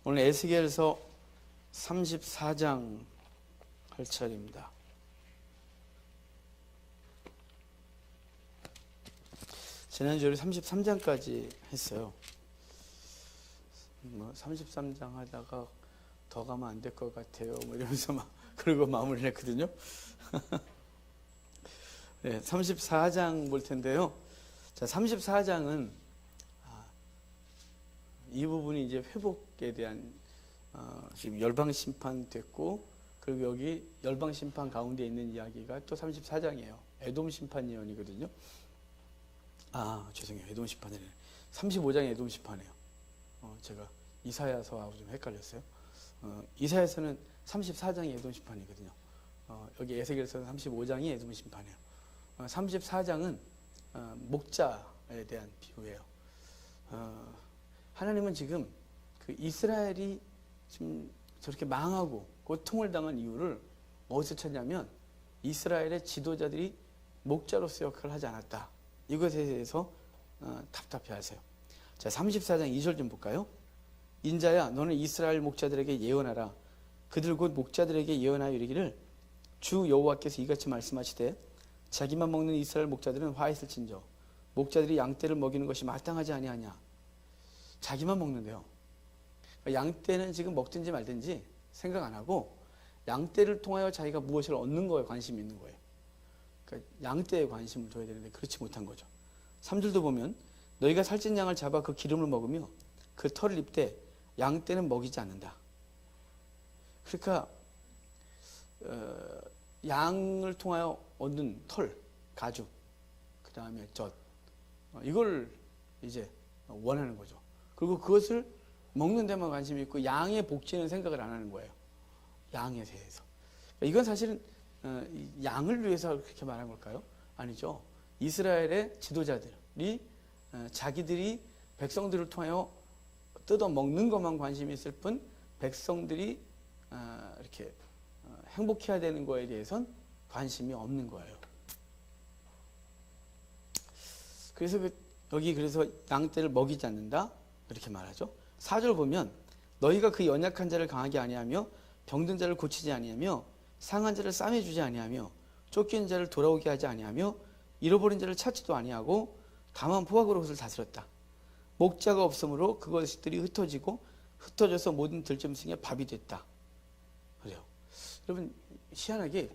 오늘 에스겔서 34장 할 차례입니다. 지난주에 33장까지 했어요. 33장 하다가 더 가면 안 될 것 같아요. 이러면서 막 그러고 마무리를 했거든요. 네, 34장 볼 텐데요. 자, 34장은 이 부분이 이제 회복에 대한 지금 열방 심판 됐고, 그리고 여기 열방 심판 가운데 있는 이야기가 또 34장이에요. 에돔 심판 예언이거든요. 죄송해요. 에돔 심판이네. 35장이 에돔 심판이에요. 제가 이사야서하고 좀 헷갈렸어요. 이사야서는 34장이 에돔 심판이거든요. 여기 에스겔서는 35장이 에돔 심판이에요. 34장은 목자에 대한 비유예요. 하나님은 지금 그 이스라엘이 지금 저렇게 망하고 고통을 당한 이유를 어디서 찾냐면 이스라엘의 지도자들이 목자로서 역할을 하지 않았다. 이것에 대해서 답답해하세요. 자, 34장 2절 좀 볼까요? 인자야, 너는 이스라엘 목자들에게 예언하라. 그들 곧 목자들에게 예언하여 이르기를 주 여호와께서 이같이 말씀하시되 자기만 먹는 이스라엘 목자들은 화 있을진저 목자들이 양떼를 먹이는 것이 마땅하지 아니하냐. 자기만 먹는데요. 양떼는 지금 먹든지 말든지 생각 안 하고 양떼를 통하여 자기가 무엇을 얻는 거에 관심이 있는 거예요. 그러니까 양떼에 관심을 둬야 되는데 그렇지 못한 거죠. 3절도 보면 너희가 살찐 양을 잡아 그 기름을 먹으며 그 털을 입되 양떼는 먹이지 않는다. 그러니까 양을 통하여 얻는 털, 가죽, 그 다음에 젖, 이걸 이제 원하는 거죠. 그리고 그것을 먹는 데만 관심이 있고 양의 복지는 생각을 안 하는 거예요. 양에 대해서. 이건 사실은 양을 위해서 그렇게 말한 걸까요? 아니죠. 이스라엘의 지도자들이 자기들이 백성들을 통하여 뜯어 먹는 것만 관심이 있을 뿐 백성들이 이렇게 행복해야 되는 거에 대해서는 관심이 없는 거예요. 그래서 여기 그래서 양떼를 먹이지 않는다 이렇게 말하죠. 4절 보면 너희가 그 연약한 자를 강하게 아니하며 병든 자를 고치지 아니하며 상한 자를 싸매 주지 아니하며 쫓기는 자를 돌아오게 하지 아니하며 잃어버린 자를 찾지도 아니하고 다만 포악으로 그것을 다스렸다. 목자가 없으므로 그것들이 흩어져서 모든 들짐승의 밥이 됐다. 그래요. 여러분 희한하게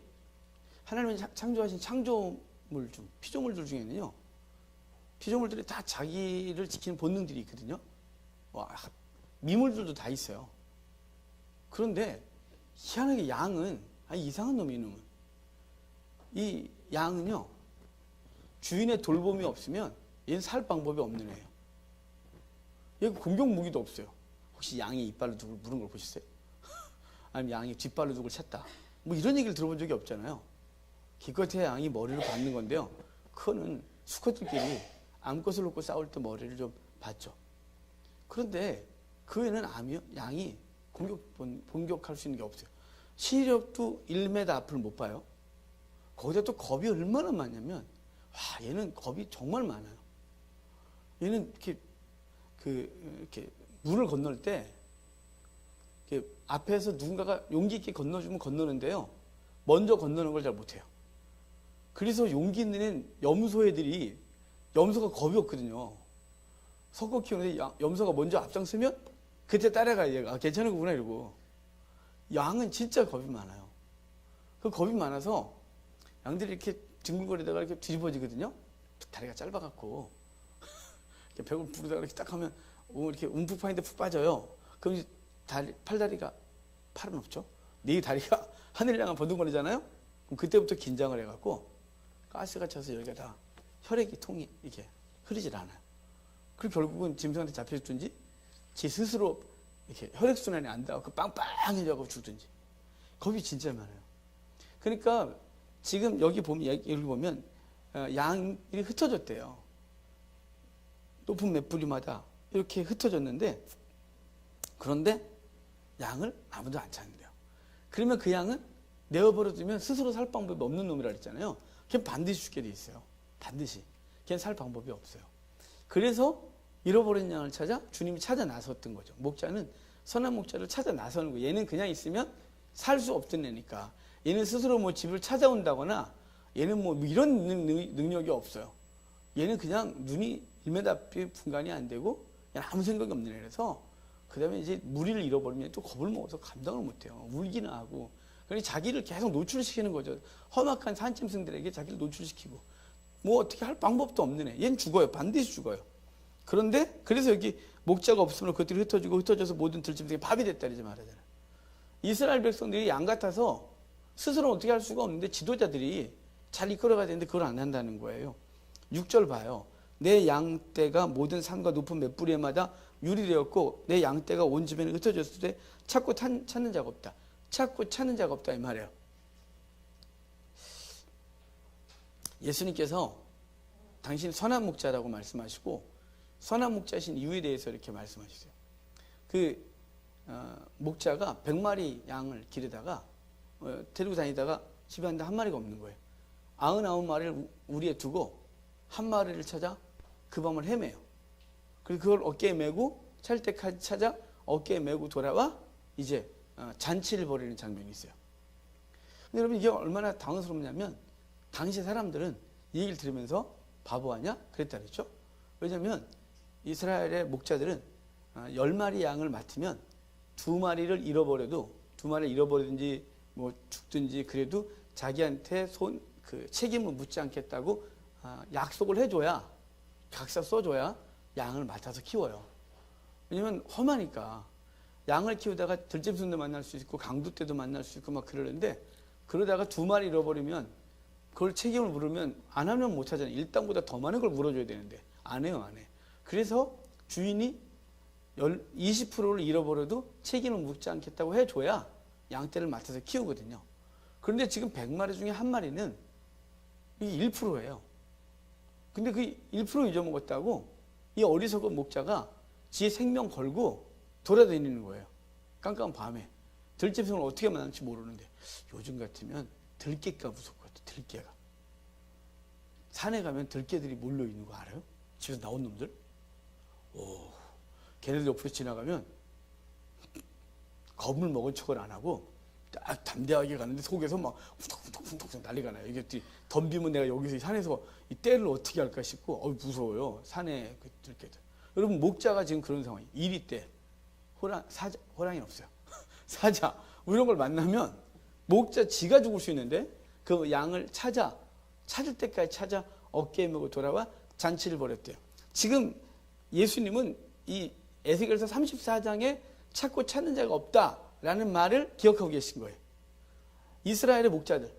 하나님이 창조하신 창조물 중 피조물들 중에는요, 피조물들이 다 자기를 지키는 본능들이 있거든요. 미물들도 다 있어요. 그런데 희한하게 양은 이상한 놈이 놈은 이 양은요 주인의 돌봄이 없으면 얘는 살 방법이 없는 애예요. 얘 공격 무기도 없어요. 혹시 양이 이빨로 누굴 물은 걸 보셨어요? 아니면 양이 뒷발로 누굴 찼다. 뭐 이런 얘기를 들어본 적이 없잖아요. 기껏해야 양이 머리를 받는 건데요. 그거는 수컷들끼리 암컷을 놓고 싸울 때 머리를 좀 받죠. 그런데 그 애는 양이 공격할 수 있는 게 없어요. 시력도 1m 앞을 못 봐요. 거기다 또 겁이 얼마나 많냐면, 얘는 겁이 정말 많아요. 얘는 이렇게 물을 건널 때 이렇게 앞에서 누군가가 용기 있게 건너주면 건너는데요. 먼저 건너는 걸 잘 못해요. 그래서 용기 있는 염소 애들이 염소가 겁이 없거든요. 섞어 키우는데 염소가 먼저 앞장서면 그때 따라가 얘가 괜찮은 거구나 이러고. 양은 진짜 겁이 많아요. 그 겁이 많아서 양들이 이렇게 뒹굴거리다가 이렇게 뒤집어지거든요. 다리가 짧아갖고 이렇게 벽을 부르다가 이렇게 딱 하면 이렇게 움푹 파인데 푹 빠져요. 그럼 팔다리가 팔은 없죠. 네 다리가 하늘을 향한 버둥거리잖아요. 그럼 그때부터 긴장을 해갖고 가스가 차서 여기가 다 혈액이 통이 이렇게 흐르질 않아요. 그리고 결국은 짐승한테 잡혀 죽든지 지 스스로 이렇게 혈액순환이 안 닿고 빵빵해져서 죽든지. 겁이 진짜 많아요. 그러니까 지금 여기 보면 양이 흩어졌대요. 높은 맷뿌리마다 이렇게 흩어졌는데, 그런데 양을 아무도 안 찾는데요. 그러면 그 양은 내어버려두면 스스로 살 방법이 없는 놈이라 그랬잖아요. 걔는 반드시 죽게 돼 있어요. 반드시. 걔는 살 방법이 없어요. 그래서 잃어버린 양을 찾아 주님이 찾아 나섰던 거죠. 목자는 선한 목자를 찾아 나서는 거예요. 얘는 그냥 있으면 살 수 없던 애니까. 얘는 스스로 뭐 집을 찾아온다거나 얘는 뭐 이런 능력이 없어요. 얘는 그냥 눈이 1m 앞이 분간이 안 되고 그냥 아무 생각이 없는 애라서 그 다음에 이제 무리를 잃어버리면 또 겁을 먹어서 감당을 못해요. 울기는 하고. 그러니 자기를 계속 노출시키는 거죠. 험악한 산짐승들에게 자기를 노출시키고 뭐 어떻게 할 방법도 없는 애. 얘는 죽어요. 반드시 죽어요. 그런데 그래서 여기 목자가 없으면 그것들이 흩어져서 모든 들짐승이 밥이 됐다 이러지 말하잖아요. 이스라엘 백성들이 양 같아서 스스로 어떻게 할 수가 없는데 지도자들이 잘 이끌어가야 되는데 그걸 안 한다는 거예요. 6절 봐요. 내 양떼가 모든 산과 높은 몇 부리마다 유리되었고 내 양떼가 온 주변에 흩어졌을 때 찾고 찾는 자가 없다. 찾고 찾는 자가 없다 이 말이에요. 예수님께서 당신 선한 목자라고 말씀하시고 선한 목자신 이유에 대해서 이렇게 말씀하셨어요. 목자가 100마리 양을 기르다가 데리고 다니다가 집에 왔는데 한 마리가 없는 거예요. 99마리를 우리에 두고 한 마리를 찾아 그 밤을 헤매요. 그리고 그걸 어깨에 메고 찰 때까지 찾아 어깨에 메고 돌아와 이제 잔치를 벌이는 장면이 있어요. 근데 여러분 이게 얼마나 당황스럽냐면 당시 사람들은 이 얘기를 들으면서 바보 아냐? 그랬다 그랬죠. 왜냐하면 이스라엘의 목자들은 10마리 양을 맡으면 2마리를 잃어버리든지 뭐 죽든지 그래도 자기한테 책임을 묻지 않겠다고 약속을 해줘야 각서 써줘야 양을 맡아서 키워요. 왜냐면 험하니까 양을 키우다가 들짐승도 만날 수 있고 강도떼도 만날 수 있고 막 그러는데 그러다가 2마리 잃어버리면 그걸 책임을 물으면 안 하면 못 하잖아요. 일당보다 더 많은 걸 물어줘야 되는데 안 해요. 그래서 주인이 20%를 잃어버려도 책임을 묻지 않겠다고 해줘야 양떼를 맡아서 키우거든요. 그런데 지금 100마리 중에 한 마리는 이게 1%예요. 근데 그 1% 잊어먹었다고 이 어리석은 목자가 지의 생명 걸고 돌아다니는 거예요. 깜깜한 밤에. 들짐승을 어떻게 만날지 모르는데 요즘 같으면 들깨가 무서울 것 같아요. 들깨가. 산에 가면 들깨들이 몰려있는 거 알아요? 집에서 나온 놈들? 걔네들 옆으로 지나가면 겁을 먹은 척을 안 하고 딱 담대하게 가는데 속에서 막 쿵덕쿵덕쿵덕 난리가 나요. 이게 덤비면 내가 여기서 산에서 이 떼를 어떻게 할까 싶고 무서워요. 산에 그 들깨들. 여러분 목자가 지금 그런 상황이에요. 이리떼, 호랑이는 없어요. 사자 이런 걸 만나면 목자 지가 죽을 수 있는데 그 양을 찾을 때까지 찾아 어깨에 메고 돌아와 잔치를 벌였대요. 지금 예수님은 이 에스겔서 34장에 찾고 찾는 자가 없다라는 말을 기억하고 계신 거예요. 이스라엘의 목자들,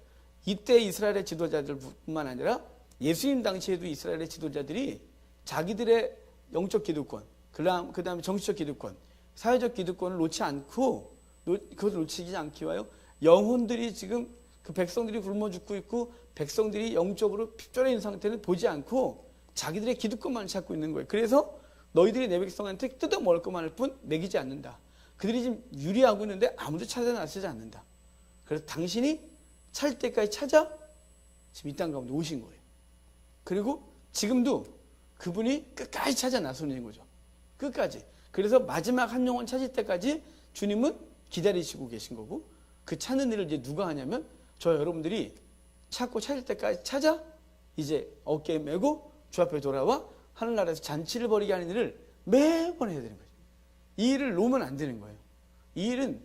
이때 이스라엘의 지도자들뿐만 아니라 예수님 당시에도 이스라엘의 지도자들이 자기들의 영적 기득권, 그 다음에 정치적 기득권, 사회적 기득권을 놓지 않고 그것을 놓치지 않기 위하여 영혼들이 지금 그 백성들이 굶어 죽고 있고 백성들이 영적으로 핍절해 있는 상태는 보지 않고 자기들의 기득권만을 찾고 있는 거예요. 그래서 너희들이 내 백성한테 뜯어 먹을 것만 할 뿐 먹이지 않는다. 그들이 지금 유리하고 있는데 아무도 찾아 나서지 않는다. 그래서 당신이 찾을 때까지 찾아 지금 이 땅 가운데 오신 거예요. 그리고 지금도 그분이 끝까지 찾아 나서는 거죠. 끝까지. 그래서 마지막 한 영혼 찾을 때까지 주님은 기다리시고 계신 거고 그 찾는 일을 이제 누가 하냐면 저 여러분들이 찾고 찾을 때까지 찾아 이제 어깨에 메고 주 앞에 돌아와 하늘나라에서 잔치를 벌이게 하는 일을 매번 해야 되는 거죠. 이 일을 놓으면 안 되는 거예요. 이 일은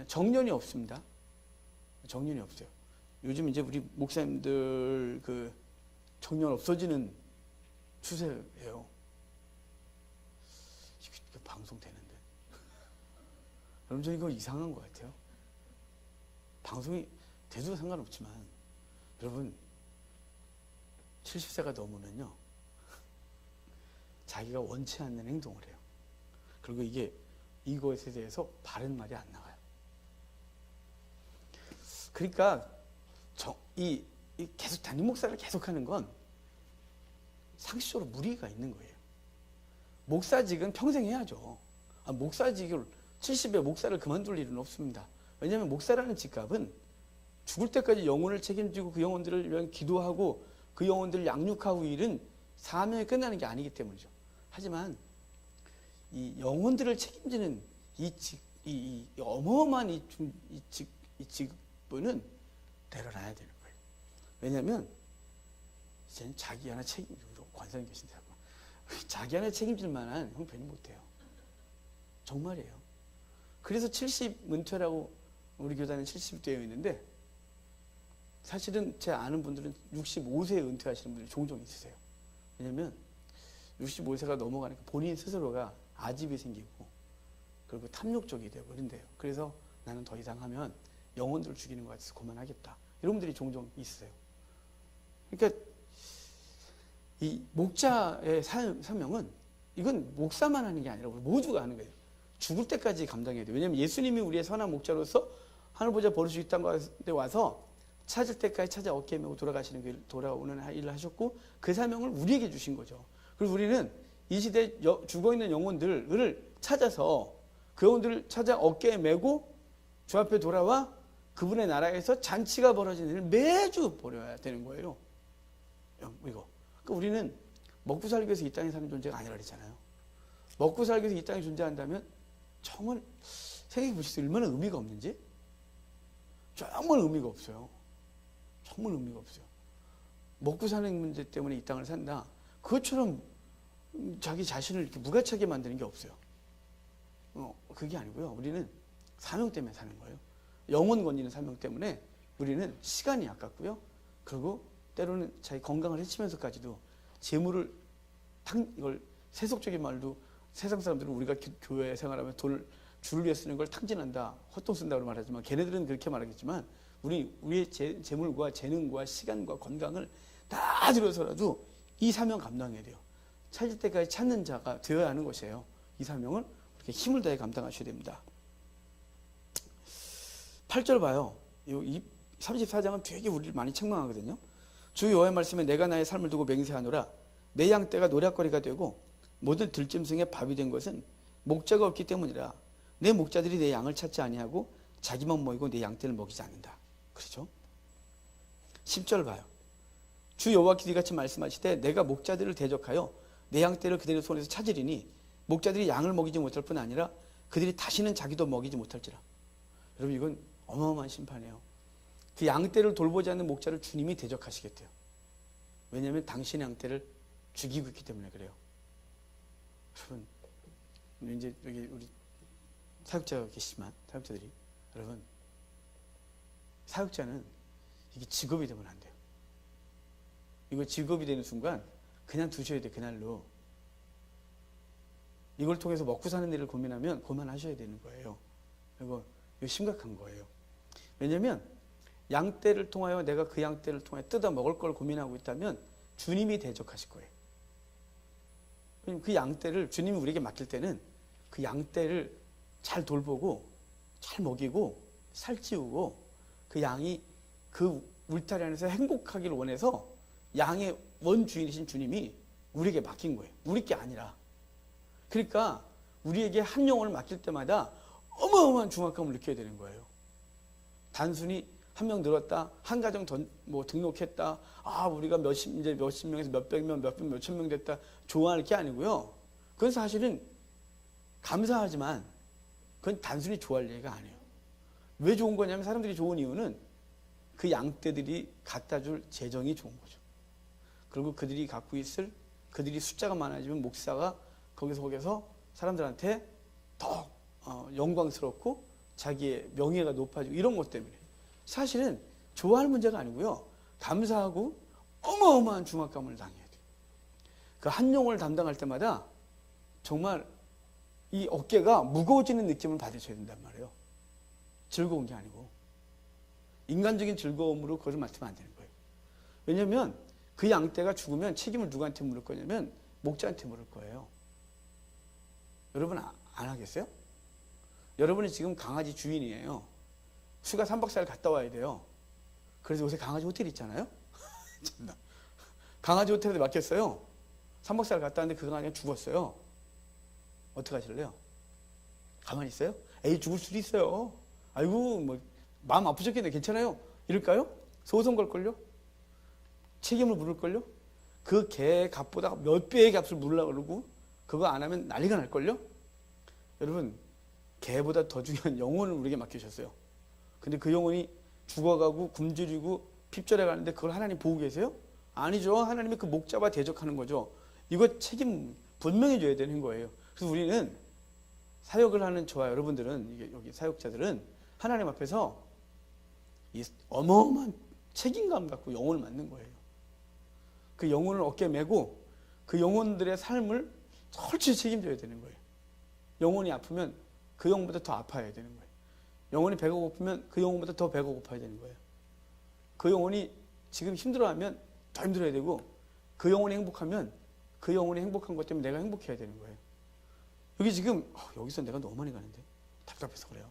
정년이 없습니다. 정년이 없어요. 요즘 이제 우리 목사님들 그 정년 없어지는 추세예요. 이거 방송 되는데. 여러분 저 이거 이상한 것 같아요. 방송이 돼도 상관없지만 여러분 70세가 넘으면요 자기가 원치 않는 행동을 해요. 그리고 이것에 대해서 바른 말이 안 나와요. 그러니까 계속 담임 목사를 계속하는 건 상식적으로 무리가 있는 거예요. 목사직은 평생 해야죠. 목사직을 70에 목사를 그만둘 일은 없습니다. 왜냐하면 목사라는 직업은 죽을 때까지 영혼을 책임지고 그 영혼들을 위해 기도하고 그 영혼들을 양육하고 일은 사명이 끝나는 게 아니기 때문이죠. 하지만 이 영혼들을 책임지는 이 어마어마한 이 직분은 내려놔야 되는 거예요. 왜냐하면 이제는 자기 하나 책임지고 관상이 계신데 자기 하나 책임질 만한 형편이 못해요. 정말이에요. 그래서 70 은퇴라고 우리 교단은 70 되어 있는데 사실은 제 아는 분들은 65세에 은퇴하시는 분들이 종종 있으세요. 왜냐하면 65세가 넘어가니까 본인 스스로가 아집이 생기고 그리고 탐욕적이 되고 그런데요. 그래서 나는 더 이상 하면 영혼들을 죽이는 것 같아서 그만하겠다. 이런 분들이 종종 있어요. 그러니까 이 목자의 사명은 이건 목사만 하는 게 아니라 우리 모두가 하는 거예요. 죽을 때까지 감당해야 돼요. 왜냐하면 예수님이 우리의 선한 목자로서 하늘 보좌 버릇이 이 땅에 와서 찾을 때까지 찾아 어깨 메고 돌아오는 일을 하셨고 그 사명을 우리에게 주신 거죠. 그리고 우리는 이 시대에 죽어있는 영혼들을 찾아서 그 영혼들을 찾아 어깨에 메고 주 앞에 돌아와 그분의 나라에서 잔치가 벌어지는 일을 매주 벌여야 되는 거예요. 이거. 그러니까 우리는 먹고 살기 위해서 이 땅에 사는 존재가 아니라 그랬잖아요. 먹고 살기 위해서 이 땅에 존재한다면 정말 생각해 보시죠. 얼마나 의미가 없는지. 정말 의미가 없어요. 정말 의미가 없어요. 먹고 사는 문제 때문에 이 땅을 산다. 그것처럼 자기 자신을 이렇게 무가치하게 만드는 게 없어요. 그게 아니고요. 우리는 사명 때문에 사는 거예요. 영혼 건지는 사명 때문에 우리는 시간이 아깝고요. 그리고 때로는 자기 건강을 해치면서까지도 재물을 이걸 세속적인 말도 세상 사람들은 우리가 교회 생활하면 돈을 주를 위해 쓰는 걸 탕진한다, 헛돈 쓴다고 말하지만 걔네들은 그렇게 말하겠지만 우리의 재물과 재능과 시간과 건강을 다 들여서라도 이 사명 감당해야 돼요. 찾을 때까지 찾는 자가 되어야 하는 것이에요. 이 사명을 그렇게 힘을 다해 감당하셔야 됩니다. 8절 봐요. 이 34장은 되게 우리를 많이 책망하거든요. 주 여호와의 말씀에 내가 나의 삶을 두고 맹세하노라. 내 양떼가 노략거리가 되고 모든 들짐승의 밥이 된 것은 목자가 없기 때문이라. 내 목자들이 내 양을 찾지 아니하고 자기만 모이고 내 양떼를 먹이지 않는다. 그렇죠? 10절 봐요. 주 여호와께서 이같이 말씀하시되 내가 목자들을 대적하여 내 양떼를 그들의 손에서 찾으리니 목자들이 양을 먹이지 못할 뿐 아니라 그들이 다시는 자기도 먹이지 못할지라. 여러분 이건 어마어마한 심판이에요. 그 양떼를 돌보지 않는 목자를 주님이 대적하시겠대요. 왜냐하면 당신의 양떼를 죽이고 있기 때문에 그래요. 여러분 이제 여기 우리 사역자가 계시지만 사역자들이 여러분 사역자는 이게 직업이 되면 안 돼요. 이거 직업이 되는 순간 그냥 두셔야 돼요. 그날로. 이걸 통해서 먹고 사는 일을 고민하면 그만하셔야 되는 거예요. 이거 심각한 거예요. 왜냐하면 양떼를 통하여 내가 그 양떼를 통해 뜯어 먹을 걸 고민하고 있다면 주님이 대적하실 거예요. 그 양떼를 주님이 우리에게 맡길 때는 그 양떼를 잘 돌보고 잘 먹이고 살찌우고 그 양이 그 울타리 안에서 행복하기를 원해서 양의 원주인이신 주님이 우리에게 맡긴 거예요. 우리 게 아니라. 그러니까 우리에게 한 영혼을 맡길 때마다 어마어마한 중압감을 느껴야 되는 거예요. 단순히 한 명 늘었다, 한 가정 더 뭐 등록했다, 우리가 이제 몇십 명에서 몇백 명, 몇천 명 됐다, 좋아할 게 아니고요. 그건 사실은 감사하지만 그건 단순히 좋아할 얘기가 아니에요. 왜 좋은 거냐면 사람들이 좋은 이유는 그 양떼들이 갖다 줄 재정이 좋은 거죠. 그리고 그들이 갖고 있을 그들이 숫자가 많아지면 목사가 거기서 사람들한테 더 영광스럽고 자기의 명예가 높아지고 이런 것 때문에 사실은 좋아할 문제가 아니고요. 감사하고 어마어마한 중압감을 당해야 돼요. 그 한 영혼을 담당할 때마다 정말 이 어깨가 무거워지는 느낌을 받으셔야 된단 말이에요. 즐거운 게 아니고 인간적인 즐거움으로 그것을 맡으면 안 되는 거예요. 왜냐하면 그 양떼가 죽으면 책임을 누구한테 물을 거냐면 목자한테 물을 거예요. 여러분 안 하겠어요? 여러분이 지금 강아지 주인이에요. 휴가 3박 4일 갔다 와야 돼요. 그래서 요새 강아지 호텔 있잖아요. 강아지 호텔에 맡겼어요. 3박 4일 갔다 왔는데 그 강아지가 죽었어요. 어떻게 하실래요? 가만히 있어요? 에이 죽을 수도 있어요. 아이고 뭐 마음 아프셨겠네. 괜찮아요? 이럴까요? 소송 걸걸요? 책임을 물을걸요? 그 개 값보다 몇 배의 값을 물으려고 그러고 그거 안 하면 난리가 날걸요? 여러분, 개보다 더 중요한 영혼을 우리에게 맡기셨어요. 근데 그 영혼이 죽어가고 굶주리고 핍절해 가는데 그걸 하나님 보고 계세요? 아니죠. 하나님이 그 목자와 대적하는 거죠. 이거 책임 분명히 져야 되는 거예요. 그래서 우리는 사역을 하는 저와 여러분들은, 여기 사역자들은 하나님 앞에서 이 어마어마한 책임감 갖고 영혼을 맡는 거예요. 그 영혼을 어깨에 메고 그 영혼들의 삶을 철저히 책임져야 되는 거예요. 영혼이 아프면 그 영혼보다 더 아파야 되는 거예요. 영혼이 배가 고프면 그 영혼보다 더 배가 고파야 되는 거예요. 그 영혼이 지금 힘들어하면 더 힘들어야 되고, 그 영혼이 행복하면 그 영혼이 행복한 것 때문에 내가 행복해야 되는 거예요. 여기 지금 여기서 내가 너무 많이 가는데 답답해서 그래요.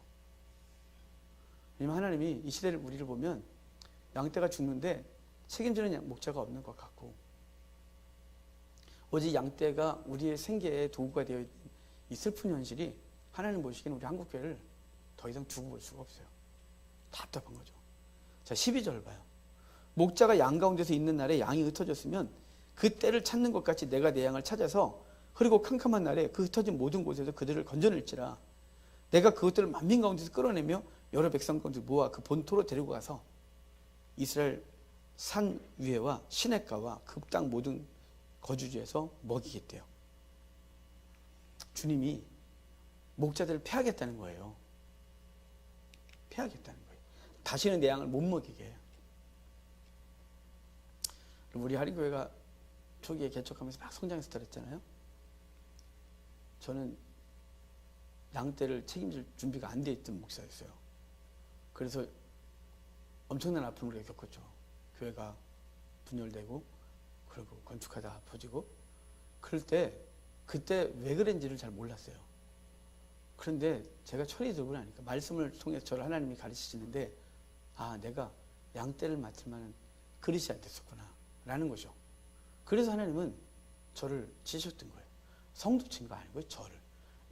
왜냐면 하나님이 이 시대를 우리를 보면 양떼가 죽는데 책임지는 목자가 없는 것 같고, 오직 양떼가 우리의 생계의 도구가 되어 있는 이 슬픈 현실이 하나님 보시기에는 우리 한국교회를 더 이상 두고 볼 수가 없어요. 답답한 거죠. 자, 12절 봐요. 목자가 양 가운데서 있는 날에 양이 흩어졌으면 그 때를 찾는 것 같이 내가 내 양을 찾아서 흐리고 캄캄한 날에 그 흩어진 모든 곳에서 그들을 건져낼지라. 내가 그것들을 만민 가운데서 끌어내며 여러 백성 가운데 모아 그 본토로 데리고 가서 이스라엘 산 위에와 시냇가와 그 땅 모든 거주지에서 먹이겠대요. 주님이 목자들을 패하겠다는 거예요. 패하겠다는 거예요. 다시는 내 양을 못 먹이게 해요. 우리 할인교회가 초기에 개척하면서 막 성장해서 그랬잖아요. 저는 양떼를 책임질 준비가 안 돼 있던 목사였어요. 그래서 엄청난 아픔을 우리가 겪었죠. 교회가 분열되고, 그리고 건축하다 퍼지고, 그럴 때 그때 왜 그런지를 잘 몰랐어요. 그런데 제가 철이 들고 나니까 말씀을 통해서 저를 하나님이 가르치시는데, 아, 내가 양떼를 맡을 만한 그릇이 안 됐었구나 라는 거죠. 그래서 하나님은 저를 치셨던 거예요. 성도 친 거 아니고요, 저를.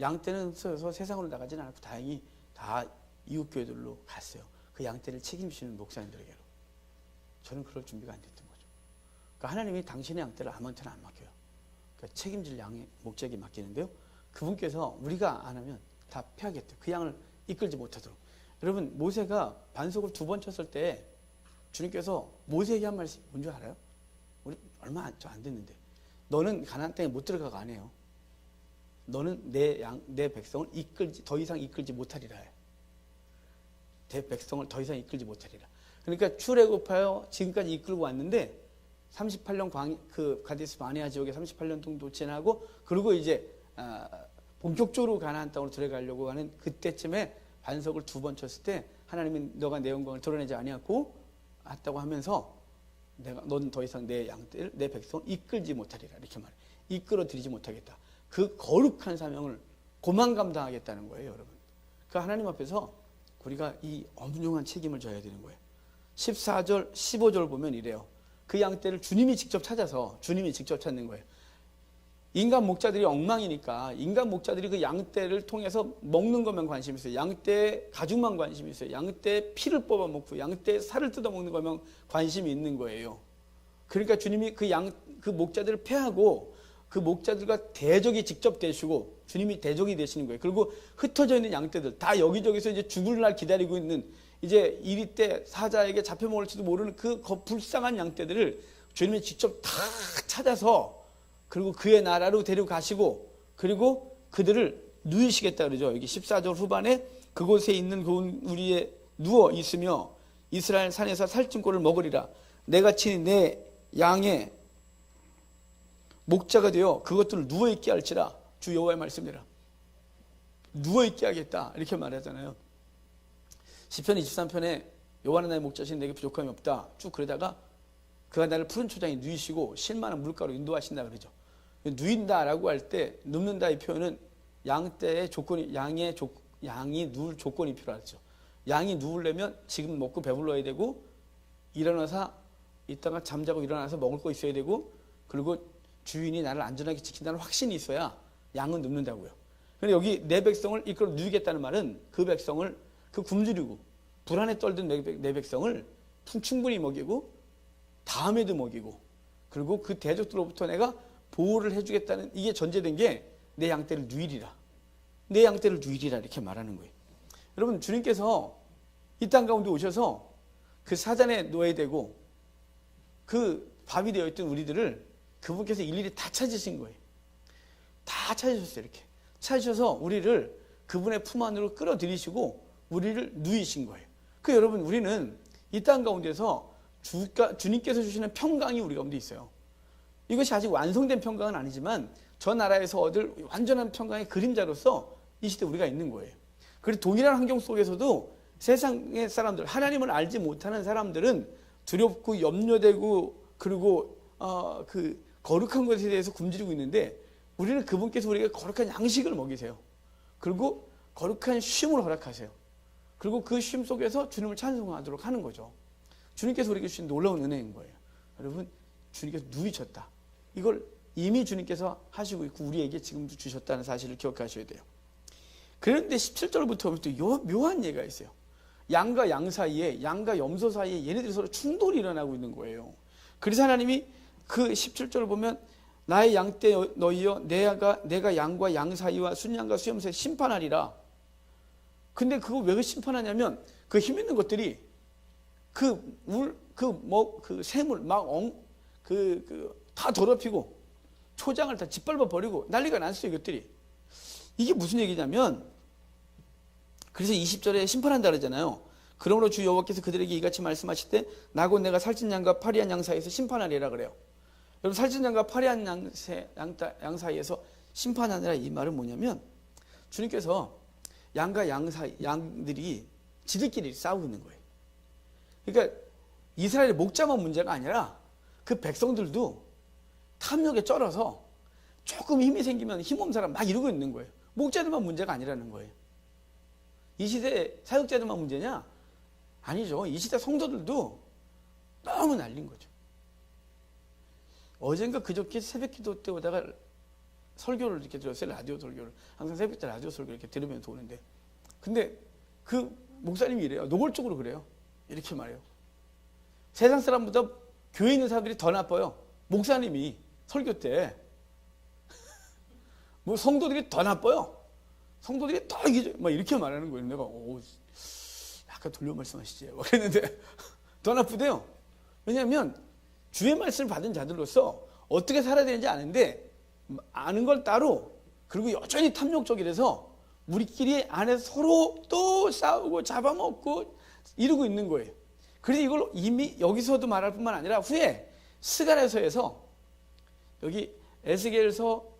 양떼는 흩어져서 세상으로 나가진 않았고 다행히 다 이웃교회들로 갔어요. 그 양떼를 책임지는 목사님들에게로. 저는 그럴 준비가 안 됐던 거죠. 그러니까 하나님이 당신의 양떼를 아무한테나 안 맡겨요. 그러니까 책임질 양의 목자에게 맡기는데요, 그분께서 우리가 안 하면 다 패하겠대요. 그 양을 이끌지 못하도록. 여러분, 모세가 반석을 2번 쳤을 때 주님께서 모세에게 한 말씀이 뭔지 알아요? 우리 얼마 안 됐는데, 너는 가나안 땅에 못 들어가가 안 해요. 너는 내 백성을 더 이상 이끌지 못하리라 해. 내 백성을 더 이상 이끌지 못하리라. 그러니까 출애굽하여 지금까지 이끌고 왔는데 38년 그 가데스 바네아 지역에 38년 정도 지나고, 그리고 이제 본격적으로 가나안 땅으로 들어가려고 하는 그때쯤에 반석을 2번 쳤을 때 하나님은 너가 내 영광을 드러내지 아니하고 했다고 하면서 넌 더 이상 내 양떼를, 내 백성을 이끌지 못하리라 이렇게 말해. 이끌어 드리지 못하겠다. 그 거룩한 사명을 고만 감당하겠다는 거예요, 여러분. 그 하나님 앞에서 우리가 이 엄중한 책임을 져야 되는 거예요. 14절, 15절 보면 이래요. 그 양떼를 주님이 직접 찾아서 주님이 직접 찾는 거예요. 인간 목자들이 엉망이니까 인간 목자들이 그 양떼를 통해서 먹는 것만 관심이 있어요. 양떼 가죽만 관심이 있어요. 양떼 피를 뽑아 먹고 양떼 살을 뜯어 먹는 것만 관심이 있는 거예요. 그러니까 주님이 그 목자들을 패하고 그 목자들과 대적이 직접 되시고 주님이 대적이 되시는 거예요. 그리고 흩어져 있는 양떼들 다 여기저기서 이제 죽을 날 기다리고 있는, 이제 이리 때 사자에게 잡혀 먹을지도 모르는 그 불쌍한 양떼들을 주님이 직접 다 찾아서, 그리고 그의 나라로 데려가시고, 그리고 그들을 누이시겠다 그러죠. 여기 14절 후반에 그곳에 있는 우리에 누워 있으며 이스라엘 산에서 살찐꼴을 먹으리라. 내가 친히 내 양의 목자가 되어 그것들을 누워있게 할지라. 주 여호와의 말씀이라. 누워있게 하겠다 이렇게 말하잖아요. 시편 23편에 여호와는 나의 목자신 내게 부족함이 없다 쭉 그러다가 그가 나를 푸른 초장에 누이시고 실만한 물가로 인도하신다 그러죠. 누인다라고 할 때 눕는다 이 표현은 양떼의 조건이, 양이 누울 조건이 필요하죠. 양이 누우려면 지금 먹고 배불러야 되고, 일어나서 이따가 잠자고 일어나서 먹을 거 있어야 되고, 그리고 주인이 나를 안전하게 지킨다는 확신이 있어야 양은 눕는다고요. 그런데 여기 내 백성을 이끌어 누이겠다는 말은 그 백성을, 그 굶주리고 불안에 떨던 내 백성을 충분히 먹이고 다음에도 먹이고, 그리고 그 대적들로부터 내가 보호를 해주겠다는, 이게 전제된 게 내 양떼를 누이리라. 내 양떼를 누이리라 이렇게 말하는 거예요. 여러분, 주님께서 이 땅 가운데 오셔서 그 사단의 노예되고 그 밥이 되어있던 우리들을 그분께서 일일이 다 찾으신 거예요. 다 찾으셨어요. 이렇게 찾으셔서 우리를 그분의 품 안으로 끌어들이시고 우리를 누이신 거예요. 그 여러분, 우리는 이 땅 가운데서 주님께서 주시는 평강이 우리 가운데 있어요. 이것이 아직 완성된 평강은 아니지만 저 나라에서 얻을 완전한 평강의 그림자로서 이 시대 우리가 있는 거예요. 그리고 동일한 환경 속에서도 세상의 사람들, 하나님을 알지 못하는 사람들은 두렵고 염려되고 그리고 그 거룩한 것에 대해서 굶주리고 있는데, 우리는 그분께서 우리에게 거룩한 양식을 먹이세요. 그리고 거룩한 쉼을 허락하세요. 그리고 그 쉼 속에서 주님을 찬송하도록 하는 거죠. 주님께서 우리에게 주신 놀라운 은혜인 거예요. 여러분, 주님께서 누이셨다. 이걸 이미 주님께서 하시고 있고 우리에게 지금도 주셨다는 사실을 기억하셔야 돼요. 그런데 17절부터 보면 또 묘한 예가 있어요. 양과 양 사이에, 양과 염소 사이에 얘네들이 서로 충돌이 일어나고 있는 거예요. 그래서 하나님이 그 17절을 보면 나의 양떼 너희여 내가 양과 양 사이와 순양과 수염 사이에 심판하리라. 근데 그거 왜 심판하냐면 그 힘 있는 것들이 그 샘을 다 더럽히고 초장을 다 짓밟아 버리고 난리가 났어요. 이것들이. 이게 무슨 얘기냐면, 그래서 20절에 심판한다 그러잖아요. 그러므로 주 여호와께서 그들에게 이같이 말씀하실 때 나고 내가 살찐 양과 파리한 양 사이에서 심판하리라 그래요. 여러분, 살찐 양과 파리한 양 사이에서 심판하느라, 이 말은 뭐냐면 주님께서 양과 양들이 지들끼리 싸우고 있는 거예요. 그러니까 이스라엘의 목자만 문제가 아니라 그 백성들도 탐욕에 쩔어서 조금 힘이 생기면 힘없는 사람 막 이러고 있는 거예요. 목자들만 문제가 아니라는 거예요. 이 시대 사역자들만 문제냐? 아니죠. 이 시대 성도들도 너무 날린 거죠. 어젠가 그저께 새벽 기도 때 오다가 설교를 이렇게 들었어요. 라디오 설교를. 항상 새벽 때 라디오 설교 이렇게 들으면서 오는데, 근데 그 목사님이 이래요. 노골적으로 그래요. 이렇게 말해요. 세상 사람보다 교회 있는 사람들이 더 나빠요. 목사님이 설교 때. 뭐 성도들이 더 나빠요. 성도들이 더 이기죠. 막 이렇게 말하는 거예요. 내가 약간 돌려 말씀하시지. 막 그랬는데 더 나쁘대요. 왜냐하면 주의 말씀을 받은 자들로서 어떻게 살아야 되는지 아는데, 아는 걸 따로, 그리고 여전히 탐욕적이라서 우리끼리 안에서 서로 또 싸우고 잡아먹고 이러고 있는 거예요. 그래서 이걸 이미 여기서도 말할 뿐만 아니라 후에 스가랴서에서, 여기 에스겔서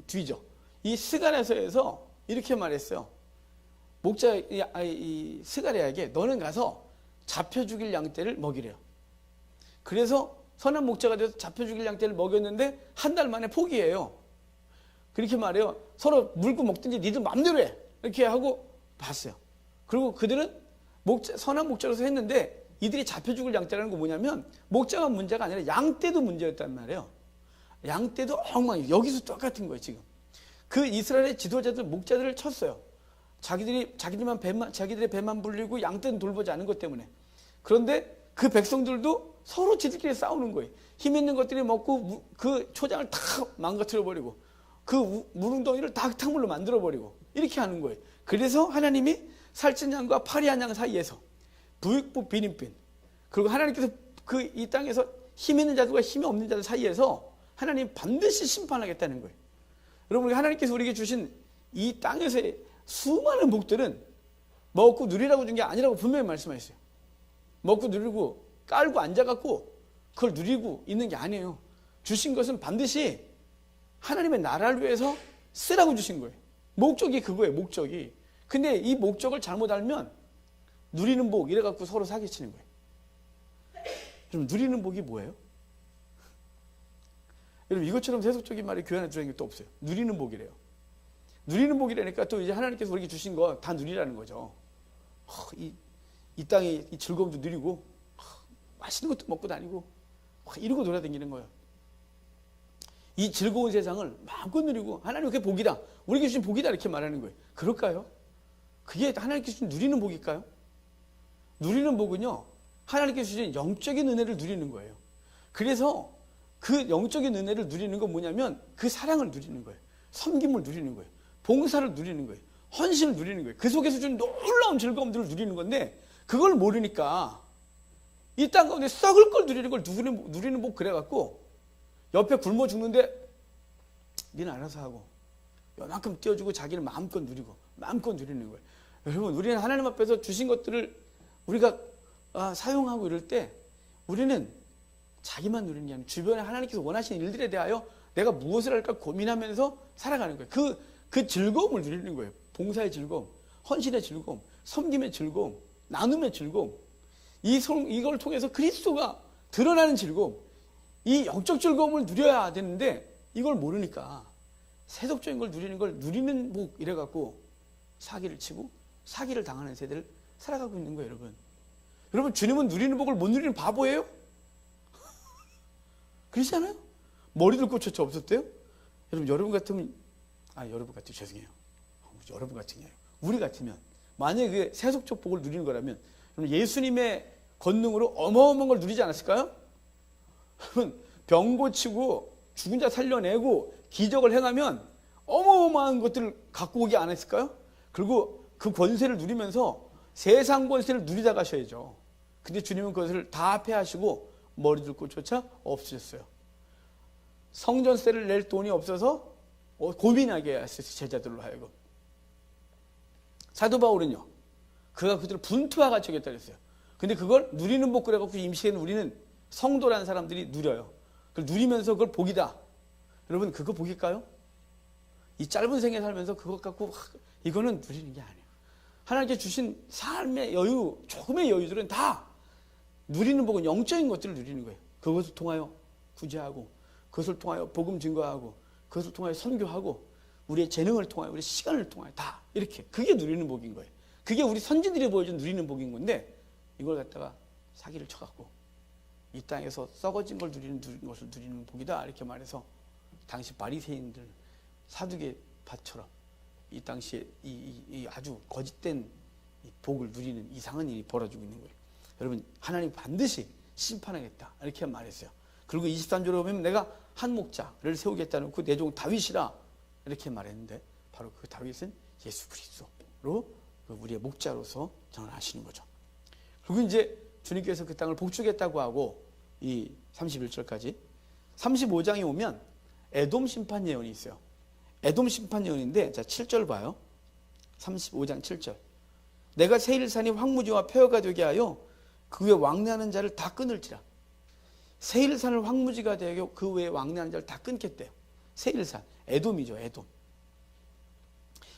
뒤죠. 이 스가랴서에서 이렇게 말했어요. 목자 이 스가랴에게 너는 가서 잡혀 죽일 양떼를 먹이래요. 그래서 선한 목자가 돼서 잡혀 죽일 양떼를 먹였는데 한 달 만에 포기해요. 그렇게 말해요. 서로 물고 먹든지 니들 마음대로 해. 이렇게 하고 봤어요. 그리고 그들은 선한 목자로서 했는데 이들이 잡혀 죽을 양떼라는 거 뭐냐면 목자가 문제가 아니라 양떼도 문제였단 말이에요. 양떼도 엉망이에요. 여기서 똑같은 거예요. 지금 그 이스라엘의 지도자들 목자들을 쳤어요. 자기들의 배만 불리고 양떼는 돌보지 않은 것 때문에. 그런데 그 백성들도 서로 지들끼리 싸우는 거예요. 힘 있는 것들이 먹고 그 초장을 다 망가뜨려 버리고 그 물웅덩이를 다 흙탕물로 만들어 버리고 이렇게 하는 거예요. 그래서 하나님이 살찐 양과 파리한 양 사이에서 부익부 비린빈, 그리고 하나님께서 그 이 땅에서 힘 있는 자들과 힘이 없는 자들 사이에서 하나님 반드시 심판하겠다는 거예요. 여러분, 하나님께서 우리에게 주신 이 땅에서의 수많은 복들은 먹고 누리라고 준 게 아니라고 분명히 말씀하셨어요. 먹고 누리고 깔고 앉아갖고 그걸 누리고 있는 게 아니에요. 주신 것은 반드시 하나님의 나라를 위해서 쓰라고 주신 거예요. 목적이 그거예요. 목적이. 근데 이 목적을 잘못 알면 누리는 복 이래갖고 서로 사기치는 거예요. 그럼 누리는 복이 뭐예요? 여러분, 이것처럼 세속적인 말이 교회 안에 들어있는 게 또 없어요. 누리는 복이래요. 누리는 복이라니까 또 이제 하나님께서 우리에게 주신 거 다 누리라는 거죠. 이 땅의 이 즐거움도 누리고 맛있는 것도 먹고 다니고 이러고 돌아다니는 거예요. 이 즐거운 세상을 마음껏 누리고 하나님 그게 복이다. 우리에게 주신 복이다 이렇게 말하는 거예요. 그럴까요? 그게 하나님께 주신 누리는 복일까요? 누리는 복은요, 하나님께 주신 영적인 은혜를 누리는 거예요. 그래서 그 영적인 은혜를 누리는 건 뭐냐면 그 사랑을 누리는 거예요. 섬김을 누리는 거예요. 봉사를 누리는 거예요. 헌신을 누리는 거예요. 그 속에서 준 놀라운 즐거움들을 누리는 건데 그걸 모르니까 이 땅 가운데 썩을 걸 누리는 걸 누리는 복 그래갖고 옆에 굶어 죽는데 니는 알아서 하고 요만큼 띄워주고 자기는 마음껏 누리고 마음껏 누리는 거예요. 여러분 우리는 하나님 앞에서 주신 것들을 우리가 사용하고 이럴 때 우리는 자기만 누리는 게 아니라 주변에 하나님께서 원하시는 일들에 대하여 내가 무엇을 할까 고민하면서 살아가는 거예요. 그 즐거움을 누리는 거예요. 봉사의 즐거움, 헌신의 즐거움, 섬김의 즐거움, 나눔의 즐거움. 이걸 통해서 그리스도가 드러나는 즐거움, 이 영적 즐거움을 누려야 되는데 이걸 모르니까 세속적인 걸 누리는 복 이래갖고 사기를 치고 사기를 당하는 세대를 살아가고 있는 거예요. 여러분 주님은 누리는 복을 못 누리는 바보예요? 그러지 않아요? 머리들 꽂혀서 없었대요? 여러분 같으면 죄송해요. 여러분 같은 게 아니에요. 우리 같으면 만약에 그 세속적 복을 누리는 거라면 예수님의 권능으로 어마어마한 걸 누리지 않았을까요? 여러분 병 고치고 죽은 자 살려내고 기적을 행하면 어마어마한 것들을 갖고 오지 않았을까요? 그리고 그 권세를 누리면서 세상 권세를 누리다 가셔야죠. 근데 주님은 그것을 다 폐하시고 머리들 꽂혀차 없으셨어요. 성전세를 낼 돈이 없어서 고민하게 하셨어요. 제자들로 하여금. 사도 바울은요, 그가 그들을 분투와 같이 하겠다 그랬어요. 근데 그걸 누리는 복 그래갖고 임시에는 우리는 성도라는 사람들이 누려요. 그걸 누리면서 그걸 복이다. 여러분 그거 복일까요? 이 짧은 생에 살면서 그것 갖고 이거는 누리는 게 아니에요. 하나님께 주신 삶의 여유, 조금의 여유들은 다 누리는 복은 영적인 것들을 누리는 거예요. 그것을 통하여 구제하고, 그것을 통하여 복음 증거하고, 그것을 통하여 선교하고, 우리의 재능을 통하여, 우리의 시간을 통하여 다 이렇게. 그게 누리는 복인 거예요. 그게 우리 선지들이 보여준 누리는 복인 건데 이걸 갖다가 사기를 쳐갖고 이 땅에서 썩어진 걸 누리는 것을 누리는 복이다 이렇게 말해서 당시 바리새인들 사두개파처럼 이 당시에 이 아주 거짓된 복을 누리는 이상한 일이 벌어지고 있는 거예요. 여러분 하나님 반드시 심판하겠다 이렇게 말했어요. 그리고 23절에 보면 내가 한 목자를 세우겠다 놓고 내 종 다윗이라 이렇게 말했는데 바로 그 다윗은 예수 그리스도로 우리의 목자로서 전하시는 거죠. 그리고 이제 주님께서 그 땅을 복주겠다고 하고 이 31절까지 35장에 오면 에돔 심판 예언이 있어요. 에돔 심판 예언인데 자 7절 봐요. 35장 7절. 내가 세일산이 황무지와 폐허가 되게 하여 그 위에 왕래하는 자를 다 끊을지라. 세일산을 황무지가 되게 하여 그 위에 왕래하는 자를 다 끊겠대요. 세일산, 에돔이죠. 에돔.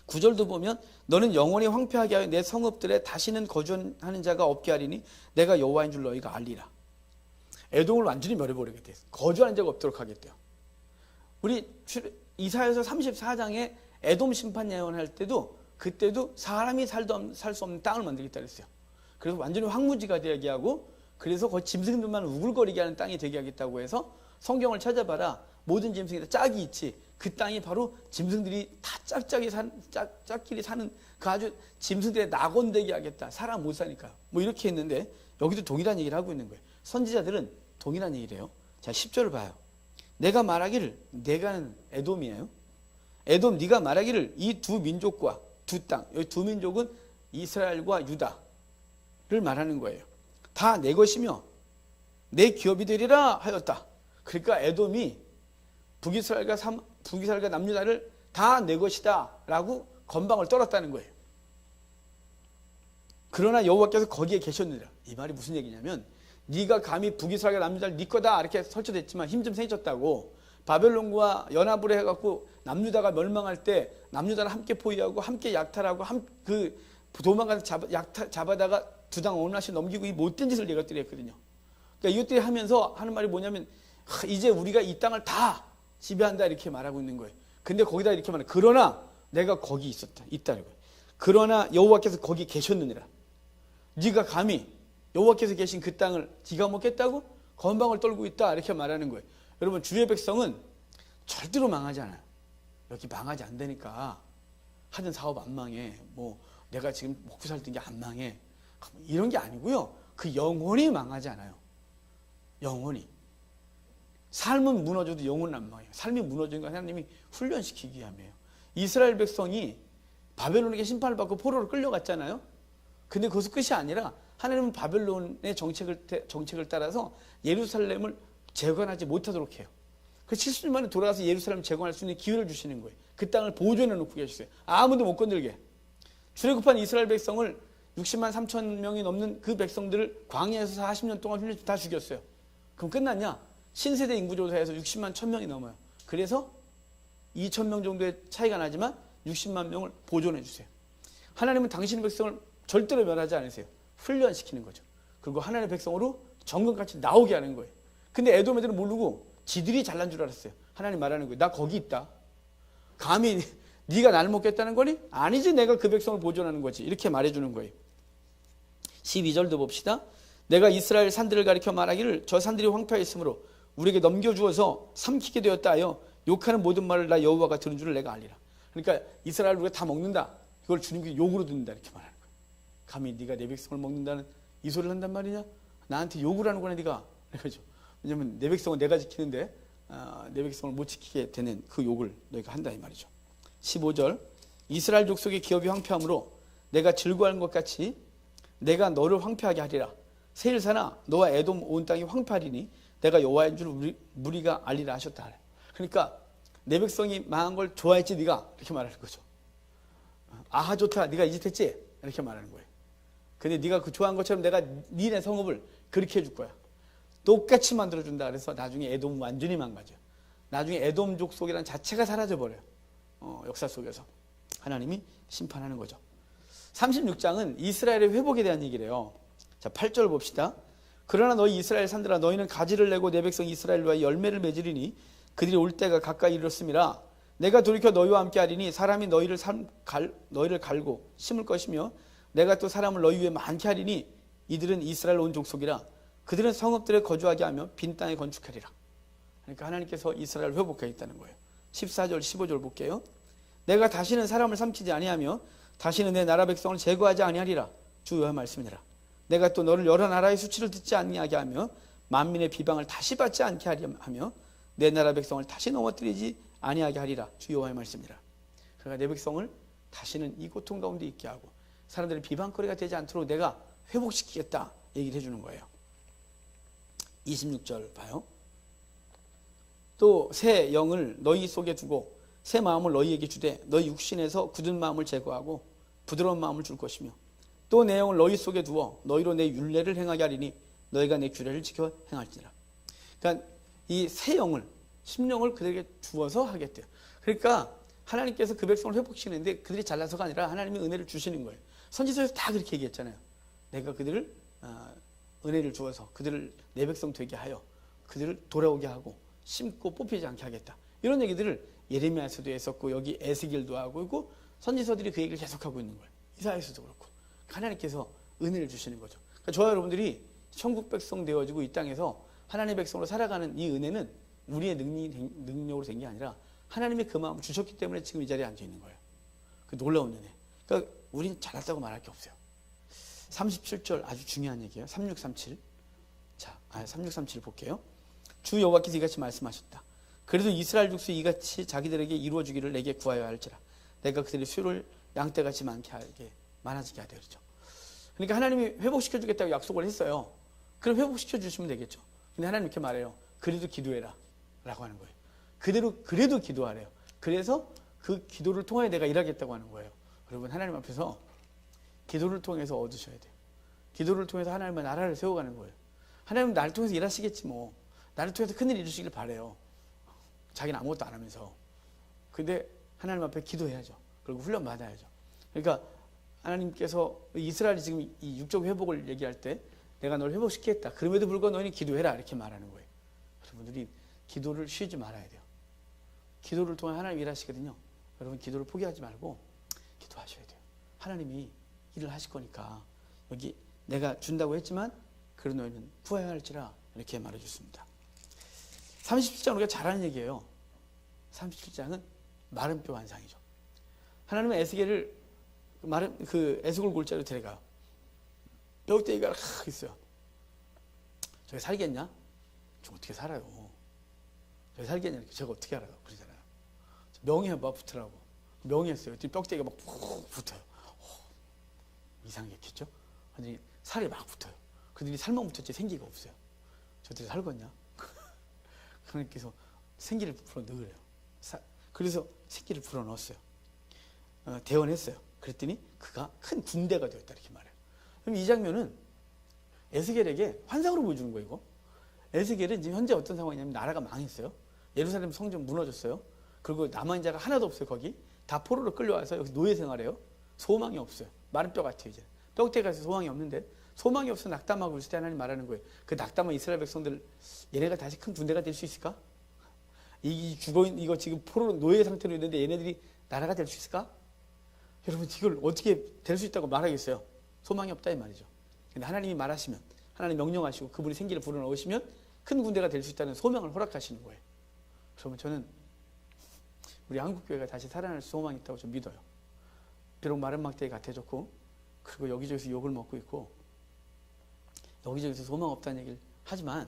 9절도 보면 너는 영원히 황폐하게 하여 내 성읍들에 다시는 거주하는 자가 없게 하리니 내가 여호와인 줄 너희가 알리라. 에돔을 완전히 멸해버리겠대요. 거주하는 자가 없도록 하겠대요. 우리 이사야서 34장에 에돔 심판 예언할 때도 그때도 사람이 살 수 없는 땅을 만들겠다 그랬어요. 그래서 완전히 황무지가 되게 하고 그래서 거기 짐승들만 우글거리게 하는 땅이 되게 하겠다고 해서 성경을 찾아봐라. 모든 짐승이 다 짝이 있지. 그 땅이 바로 짐승들이 다 짝끼리 사는 그 아주 짐승들의 낙원되게 하겠다. 사람 못 사니까. 뭐 이렇게 했는데 여기도 동일한 얘기를 하고 있는 거예요. 선지자들은 동일한 얘기를 해요. 자 10절을 봐요. 내가 말하기를 내가는 에돔이에요. 에돔 네가 말하기를 이 두 민족과 두 땅 여기 두 민족은 이스라엘과 유다를 말하는 거예요. 다 내 것이며 내 기업이 되리라 하였다. 그러니까 에돔이 북이스라엘과 남유다를 다 내 것이다 라고 건방을 떨었다는 거예요. 그러나 여호와께서 거기에 계셨느니라. 이 말이 무슨 얘기냐면 네가 감히 북이스라엘과 남유다를 네 거다 이렇게 설치됐지만 힘 좀 세졌다고 바벨론과 연합을 해갖고 남유다가 멸망할 때 남유다를 함께 포위하고 함께 약탈하고 그 도망가서 잡아다가 두당 어느 날씩 넘기고 이 못된 짓을 이것들이 했거든요. 그러니까 이것들이 하면서 하는 말이 뭐냐면 이제 우리가 이 땅을 다 지배한다 이렇게 말하고 있는 거예요. 근데 거기다 이렇게 말해. 그러나 내가 거기 있다는 거예요. 그러나 여호와께서 거기 계셨느니라. 네가 감히 여호와께서 계신 그 땅을 네가 먹겠다고 건방을 떨고 있다 이렇게 말하는 거예요. 여러분 주의 백성은 절대로 망하지 않아요. 여기 망하지 않다니까 하는 사업 안 망해. 뭐 내가 지금 먹고 살던 게 안 망해. 이런 게 아니고요. 그 영혼이 망하지 않아요. 영혼이. 삶은 무너져도 영혼은 안 망해요. 삶이 무너지는 건 하나님이 훈련시키기 위함이에요. 이스라엘 백성이 바벨론에게 심판을 받고 포로로 끌려갔잖아요. 근데 그것은 끝이 아니라 하나님은 바벨론의 정책을 따라서 예루살렘을 재건하지 못하도록 해요. 그 70년 만에 돌아가서 예루살렘을 재건할 수 있는 기회를 주시는 거예요. 그 땅을 보존해 놓고 계셨어요. 아무도 못 건들게. 출애굽한 이스라엘 백성을 60만 3천 명이 넘는 그 백성들을 광야에서 40년 동안 다 죽였어요. 그럼 끝났냐? 신세대 인구조사에서 60만 1,000명이 넘어요. 그래서 2,000명 정도의 차이가 나지만 60만 명을 보존해 주세요. 하나님은 당신의 백성을 절대로 멸하지 않으세요. 훈련시키는 거죠. 그리고 하나님의 백성으로 정금같이 나오게 하는 거예요. 근데 에돔 애들은 모르고 지들이 잘난 줄 알았어요. 하나님 말하는 거예요. 나 거기 있다. 감히 네가 나를 먹겠다는 거니? 아니지, 내가 그 백성을 보존하는 거지. 이렇게 말해주는 거예요. 12절도 봅시다. 내가 이스라엘 산들을 가리켜 말하기를 저 산들이 황폐하였으므로 우리에게 넘겨주어서 삼키게 되었다 하여 욕하는 모든 말을 나 여호와가 들은 줄을 내가 알리라. 그러니까 이스라엘 우리가 다 먹는다. 이걸 주님께 욕으로 듣는다. 이렇게 말하는 거예요. 감히 네가 내 백성을 먹는다는 이 소리를 한단 말이냐? 나한테 욕을 하는구나 네가. 그렇죠. 왜냐하면 내 백성은 내가 지키는데 내 백성을 못 지키게 되는 그 욕을 너희가 한다 이 말이죠. 15절 이스라엘 족속의 기업이 황폐함으로 내가 즐거워하는 것 같이 내가 너를 황폐하게 하리라. 세일사나 너와 에돔 온 땅이 황폐하리니 내가 여호와인 줄 무리가 알리라 하셨다. 그러니까 내 백성이 망한 걸 좋아했지 네가, 이렇게 말하는 거죠. 아하 좋다, 네가 이 짓 했지, 이렇게 말하는 거예요. 근데 네가 그 좋아한 것처럼 내가 니네 성읍을 그렇게 해줄 거야. 똑같이 만들어준다. 그래서 나중에 에돔 완전히 망가져요. 나중에 에돔 족속이라는 자체가 사라져버려요. 역사 속에서 하나님이 심판하는 거죠. 36장은 이스라엘의 회복에 대한 얘기래요. 자, 8절 봅시다. 그러나 너희 이스라엘 산들아 너희는 가지를 내고 내 백성 이스라엘과 열매를 맺으리니 그들이 올 때가 가까이 이르렀음이라. 내가 돌이켜 너희와 함께 하리니 사람이 너희를 갈고 심을 것이며 내가 또 사람을 너희 위에 많게 하리니 이들은 이스라엘 온 족속이라. 그들은 성읍들에 거주하게 하며 빈 땅에 건축하리라. 그러니까 하나님께서 이스라엘을 회복하겠다는 거예요. 14절 15절 볼게요. 내가 다시는 사람을 삼키지 아니하며 다시는 내 나라 백성을 제거하지 아니하리라. 주 여호와의 말씀이니라. 내가 또 너를 여러 나라의 수치를 듣지 아니하게 하며 만민의 비방을 다시 받지 않게 하며 내 나라 백성을 다시 넘어뜨리지 아니하게 하리라. 주 여호와의 말씀이니라. 그러니까 내 백성을 다시는 이 고통 가운데 있게 하고 사람들의 비방거리가 되지 않도록 내가 회복시키겠다 얘기를 해주는 거예요. 26절 봐요. 또 새 영을 너희 속에 두고 새 마음을 너희에게 주되 너희 육신에서 굳은 마음을 제거하고 부드러운 마음을 줄 것이며 또 내 영을 너희 속에 두어 너희로 내 율례를 행하게 하리니 너희가 내 규례를 지켜 행할지니라. 그러니까 이 새 영을 심령을 그들에게 주어서 하겠대요. 그러니까 하나님께서 그 백성을 회복시키는데 그들이 잘나서가 아니라 하나님이 은혜를 주시는 거예요. 선지서에서 다 그렇게 얘기했잖아요. 내가 그들을 은혜를 주어서 그들을 내 백성 되게 하여 그들을 돌아오게 하고 심고 뽑히지 않게 하겠다. 이런 얘기들을 예레미야서도 했었고 여기 에스겔도 하고 있고 선지서들이 그 얘기를 계속하고 있는 거예요. 이사야서도 그렇고 하나님께서 은혜를 주시는 거죠. 그러니까 저와 여러분들이 천국 백성 되어지고 이 땅에서 하나님의 백성으로 살아가는 이 은혜는 우리의 능력으로 된 게 아니라 하나님의 그 마음을 주셨기 때문에 지금 이 자리에 앉아 있는 거예요. 그 놀라운 은혜. 그러니까 우린 잘났다고 말할 게 없어요. 37절 아주 중요한 얘기예요. 3637. 자, 3637 볼게요. 주 여호와께서 이같이 말씀하셨다. 그래도 이스라엘 족속이 이같이 자기들에게 이루어주기를 내게 구하여 할지라. 내가 그들의 수를 양떼같이 많아지게 하되 그러죠. 그러니까 하나님이 회복시켜주겠다고 약속을 했어요. 그럼 회복시켜주시면 되겠죠. 근데 하나님 이렇게 말해요. 그래도 기도해라 라고 하는 거예요. 그래도 기도하래요. 그래서 그 기도를 통해 내가 일하겠다고 하는 거예요. 여러분 하나님 앞에서 기도를 통해서 얻으셔야 돼요. 기도를 통해서 하나님의 나라를 세워가는 거예요. 하나님은 나를 통해서 일하시겠지 뭐. 나를 통해서 큰일 이루시길 바래요. 자기는 아무것도 안 하면서. 근데 하나님 앞에 기도해야죠. 그리고 훈련 받아야죠. 그러니까 하나님께서 이스라엘이 지금 이 육적 회복을 얘기할 때 내가 널 회복시키겠다. 그럼에도 불구하고 너희는 기도해라 이렇게 말하는 거예요. 여러분들이 기도를 쉬지 말아야 돼요. 기도를 통해 하나님 일하시거든요. 여러분 기도를 포기하지 말고 기도하셔야 돼요. 하나님이 일을 하실 거니까 여기 내가 준다고 했지만 그런 너희는 구해야 할지라 이렇게 말해줬습니다. 37장 우리가 잘 아는 얘기예요. 37장은 마른 뼈 환상이죠. 하나님은 에스겔을 에스골 골짜기로 데려가요. 뼈대기가 있어요. 저기 살겠냐? 저 어떻게 살아요? 저기 살겠냐? 제가 어떻게 알아요? 그러잖아요. 명예 뭐 붙으라고. 명했어요. 뼈대기가 막 푹 붙어요. 이상했겠죠? 완전히 살이 막 붙어요. 그들이 살만 붙었지 생기가 없어요. 저들이 살겠냐? 하나님께서 생기를 불어넣으래요. 그래서 생기를 불어넣었어요. 대원했어요. 그랬더니 그가 큰 군대가 되었다 이렇게 말해요. 그럼 이 장면은 에스겔에게 환상으로 보여주는 거예요. 이거. 에스겔은 지금 현재 어떤 상황이냐면 나라가 망했어요. 예루살렘 성전 무너졌어요. 그리고 남은 자가 하나도 없어요. 거기 다 포로로 끌려와서 여기 노예 생활해요. 소망이 없어요. 마른 뼈 같아요. 이제 뼈대가 소망이 없는데 소망이 없어 낙담하고 있을 때 하나님 말하는 거예요. 그 낙담한 이스라엘 백성들 얘네가 다시 큰 군대가 될 수 있을까? 이거 지금 포로 노예 상태로 있는데 얘네들이 나라가 될 수 있을까? 여러분 이걸 어떻게 될 수 있다고 말하겠어요? 소망이 없다 이 말이죠. 근데 하나님이 말하시면 하나님 명령하시고 그분이 생기를 불어넣으시면 큰 군대가 될 수 있다는 소망을 허락하시는 거예요. 그러면 저는 우리 한국교회가 다시 살아날 소망이 있다고 좀 믿어요. 비록 마른 막대기 같아졌고 그리고 여기저기서 욕을 먹고 있고 여기저기서 소망 없다는 얘기를 하지만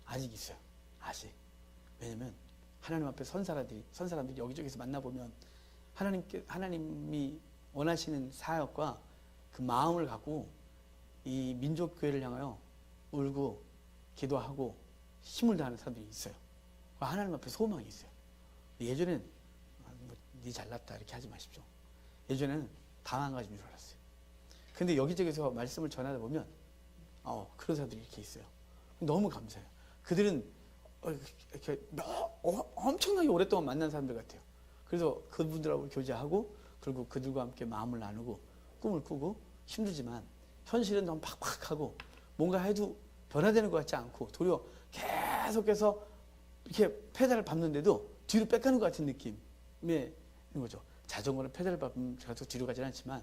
아직 있어요. 아직. 왜냐면 하나님 앞에 선 사람들이 여기저기서 만나보면 하나님이 원하시는 사역과 그 마음을 갖고 이 민족교회를 향하여 울고 기도하고 힘을 다하는 사람들이 있어요. 하나님 앞에 소망이 있어요. 예전엔 네 잘났다 이렇게 하지 마십시오. 예전에는 다 망가진 줄 알았어요. 근데 여기저기서 말씀을 전하다 보면 그런 사람들이 이렇게 있어요. 너무 감사해요. 그들은 이렇게 엄청나게 오랫동안 만난 사람들 같아요. 그래서 그분들하고 교제하고 그리고 그들과 함께 마음을 나누고 꿈을 꾸고 힘들지만 현실은 너무 팍팍하고 뭔가 해도 변화되는 것 같지 않고 도리어 계속해서 이렇게 페달을 밟는데도 뒤로 뺏가는 것 같은 느낌이 있는 거죠. 자전거는 페달을 밟으면 제가 뒤로 가진 않지만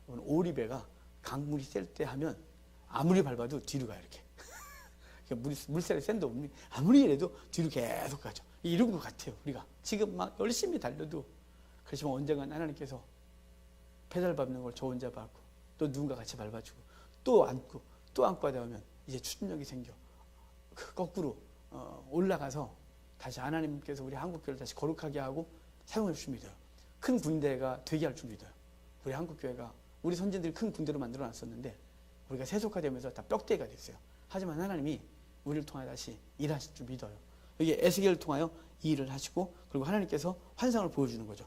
오리배가 강물이 셀 때 하면 아무리 밟아도 뒤로 가요. 이렇게 물살이 센도 아무리 이래도 뒤로 계속 가죠. 이런 것 같아요. 우리가 지금 막 열심히 달려도 그렇지만 언젠간 하나님께서 페달 밟는 걸 저 혼자 밟고 또 누군가 같이 밟아주고 또 안고 하다 보면 이제 추진력이 생겨 거꾸로 올라가서 다시 하나님께서 우리 한국교회를 다시 거룩하게 하고 사용할 줄 믿어요. 큰 군대가 되게 할 줄 믿어요. 우리 한국교회가 우리 선진들이 큰 군대로 만들어 놨었는데 우리가 세속화되면서 다 뼈대가 됐어요. 하지만 하나님이 우리를 통하여 다시 일하실 줄 믿어요. 여기 에스겔을 통하여 이 일을 하시고 그리고 하나님께서 환상을 보여주는 거죠.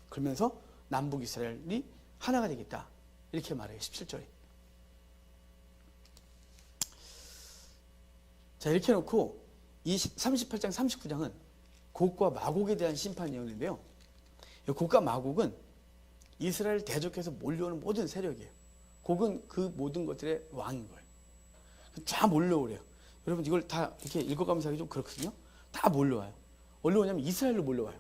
그러면서 남북 이스라엘이 하나가 되겠다 이렇게 말해요. 17절에. 자 이렇게 해놓고 이 38장 39장은 곡과 마곡에 대한 심판이었는데요. 곡과 마곡은 이스라엘 대적해서 몰려오는 모든 세력이에요. 곡은 그 모든 것들의 왕인 거예요. 쫙 몰려오래요. 여러분 이걸 다 이렇게 읽어가면서 하기 좀 그렇거든요. 다 몰려와요. 어디로 오냐면 이스라엘로 몰려와요.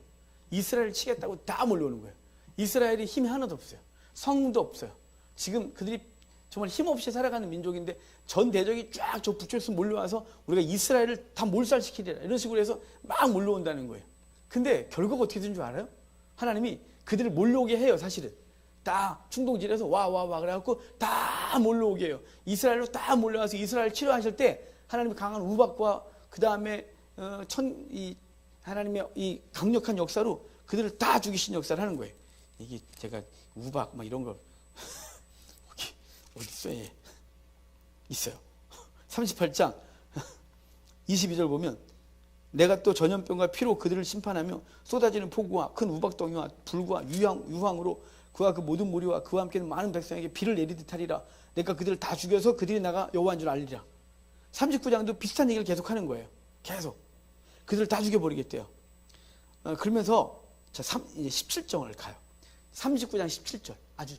이스라엘을 치겠다고 다 몰려오는 거예요. 이스라엘이 힘이 하나도 없어요. 성도 없어요. 지금 그들이 정말 힘없이 살아가는 민족인데 전 대적이 쫙 저 북쪽에서 몰려와서 우리가 이스라엘을 다 몰살시키리라 이런 식으로 해서 막 몰려온다는 거예요. 근데 결과가 어떻게 되는 줄 알아요? 하나님이 그들을 몰려오게 해요. 사실은 다 충동질해서 와 그래갖고 다 몰려오게 해요. 이스라엘로 다 몰려와서 이스라엘 치료하실 때 하나님의 강한 우박과 그 다음에 하나님의 이 강력한 역사로 그들을 다 죽이신 역사를 하는 거예요. 이게 제가 우박 막 이런 걸 어디 있어요? 예. 있어요. 38장 22절 보면 내가 또 전염병과 피로 그들을 심판하며 쏟아지는 폭우와 큰 우박덩이와 불과 유황으로 그와 그 모든 무리와 그와 함께는 많은 백성에게 비를 내리듯 하리라. 내가 그들을 다 죽여서 그들이 나가 여호와인 줄 알리라. 39장도 비슷한 얘기를 계속하는 거예요. 계속 그들을 다 죽여버리겠대요. 그러면서 이제 17절을 가요. 39장 17절 아주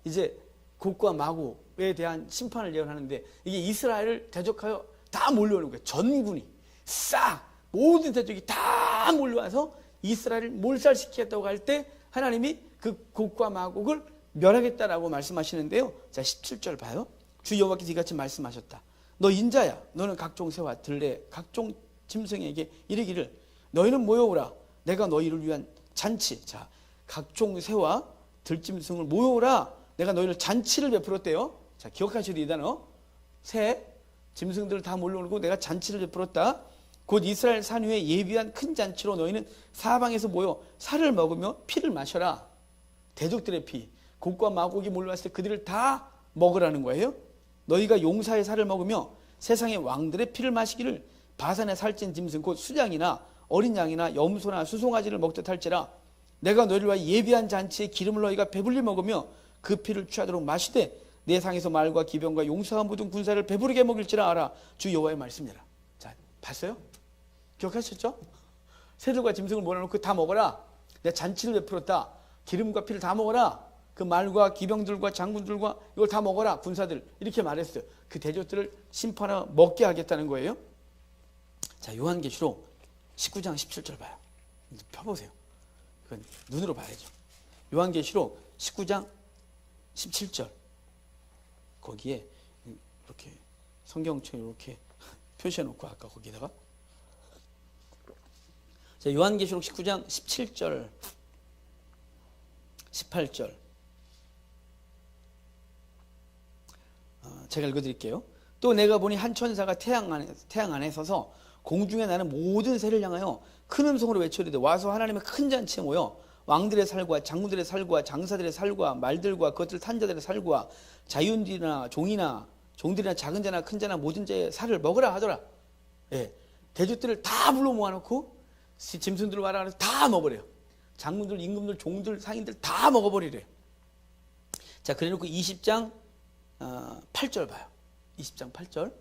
이제 곡과 마곡에 대한 심판을 예언하는데 이게 이스라엘을 대적하여 다 몰려오는 거예요. 전군이 싹 모든 대적이 다 몰려와서 이스라엘을 몰살시키겠다고 할 때 하나님이 그 곡과 마곡을 멸하겠다라고 말씀하시는데요. 자 17절 봐요. 주 여호와께서 이같이 말씀하셨다. 너 인자야 너는 각종 새와 들레 각종 짐승에게 이르기를 너희는 모여오라 내가 너희를 위한 잔치. 자 각종 새와 들짐승을 모여오라 내가 너희를 잔치를 베풀었대요. 자 기억하셔야 돼 이 단어. 새 짐승들 다 몰려오고 내가 잔치를 베풀었다. 곧 이스라엘 산 위에 예비한 큰 잔치로 너희는 사방에서 모여 살을 먹으며 피를 마셔라. 대적들의 피, 곡과 마곡이 몰려왔을 때 그들을 다 먹으라는 거예요. 너희가 용사의 살을 먹으며 세상의 왕들의 피를 마시기를 바산의 살찐 짐승 곧 수장이나 어린 양이나 염소나 수송아지를 먹듯 할지라 내가 너희를 위하여 예비한 잔치에 기름을 너희가 배불리 먹으며 그 피를 취하도록 마시되 내 상에서 말과 기병과 용사와 모든 군사를 배부르게 먹일지라 알아. 주 여호와의 말씀이라. 자, 봤어요? 기억하셨죠? 새들과 짐승을 몰아놓고 다 먹어라. 내가 잔치를 베풀었다. 기름과 피를 다 먹어라. 그 말과 기병들과 장군들과 이걸 다 먹어라. 군사들 이렇게 말했어요. 그 대적들을 심판하여 먹게 하겠다는 거예요. 자, 요한계시록 19장 17절 봐요. 펴보세요. 그건 눈으로 봐야죠. 요한계시록 19장 17절. 거기에 이렇게 성경책을 이렇게 표시해놓고 아까 거기다가 자, 요한계시록 19장 17절 18절 제가 읽어드릴게요. 또 내가 보니 한 천사가 태양 안에 서서 공중에 나는 모든 새를 향하여 큰 음성으로 외쳐이르되 와서 하나님의 큰 잔치에 모여 왕들의 살과 장군들의 살과 장사들의 살과 말들과 그것들 탄 자들의 살과 자유인들이나 종들이나 작은 자나 큰 자나 모든 자의 살을 먹으라 하더라. 예, 대적들을 다 불러 모아놓고 짐승들을 와라 해서 다 먹으래요. 장군들, 임금들, 종들, 상인들 다 먹어버리래요. 자, 그래놓고 20장 8절 봐요. 20장 8절.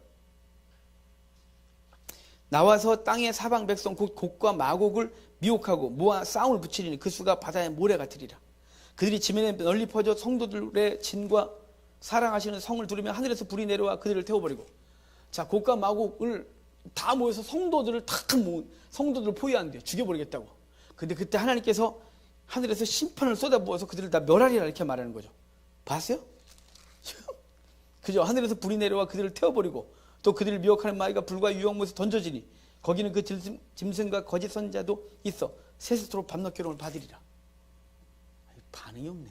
나와서 땅의 사방 백성 곧 곡과 마곡을 미혹하고 모아 싸움을 붙이리니 그 수가 바다의 모래 같으리라. 그들이 지면에 널리 퍼져 성도들의 진과 사랑하시는 성을 두르며 하늘에서 불이 내려와 그들을 태워버리고. 자, 곡과 마곡을 다 모여서 성도들을 성도들을 포위한대요. 죽여버리겠다고. 근데 그때 하나님께서 하늘에서 심판을 쏟아부어서 그들을 다 멸하리라 이렇게 말하는 거죠. 봤어요? 그죠? 하늘에서 불이 내려와 그들을 태워버리고 또 그들을 미혹하는 마귀가 불과 유황못에 던져지니 거기는 그 짐승과 거짓 선자도 있어 세스토로 밤낮 괴로움을 받으리라. 반응이 없네.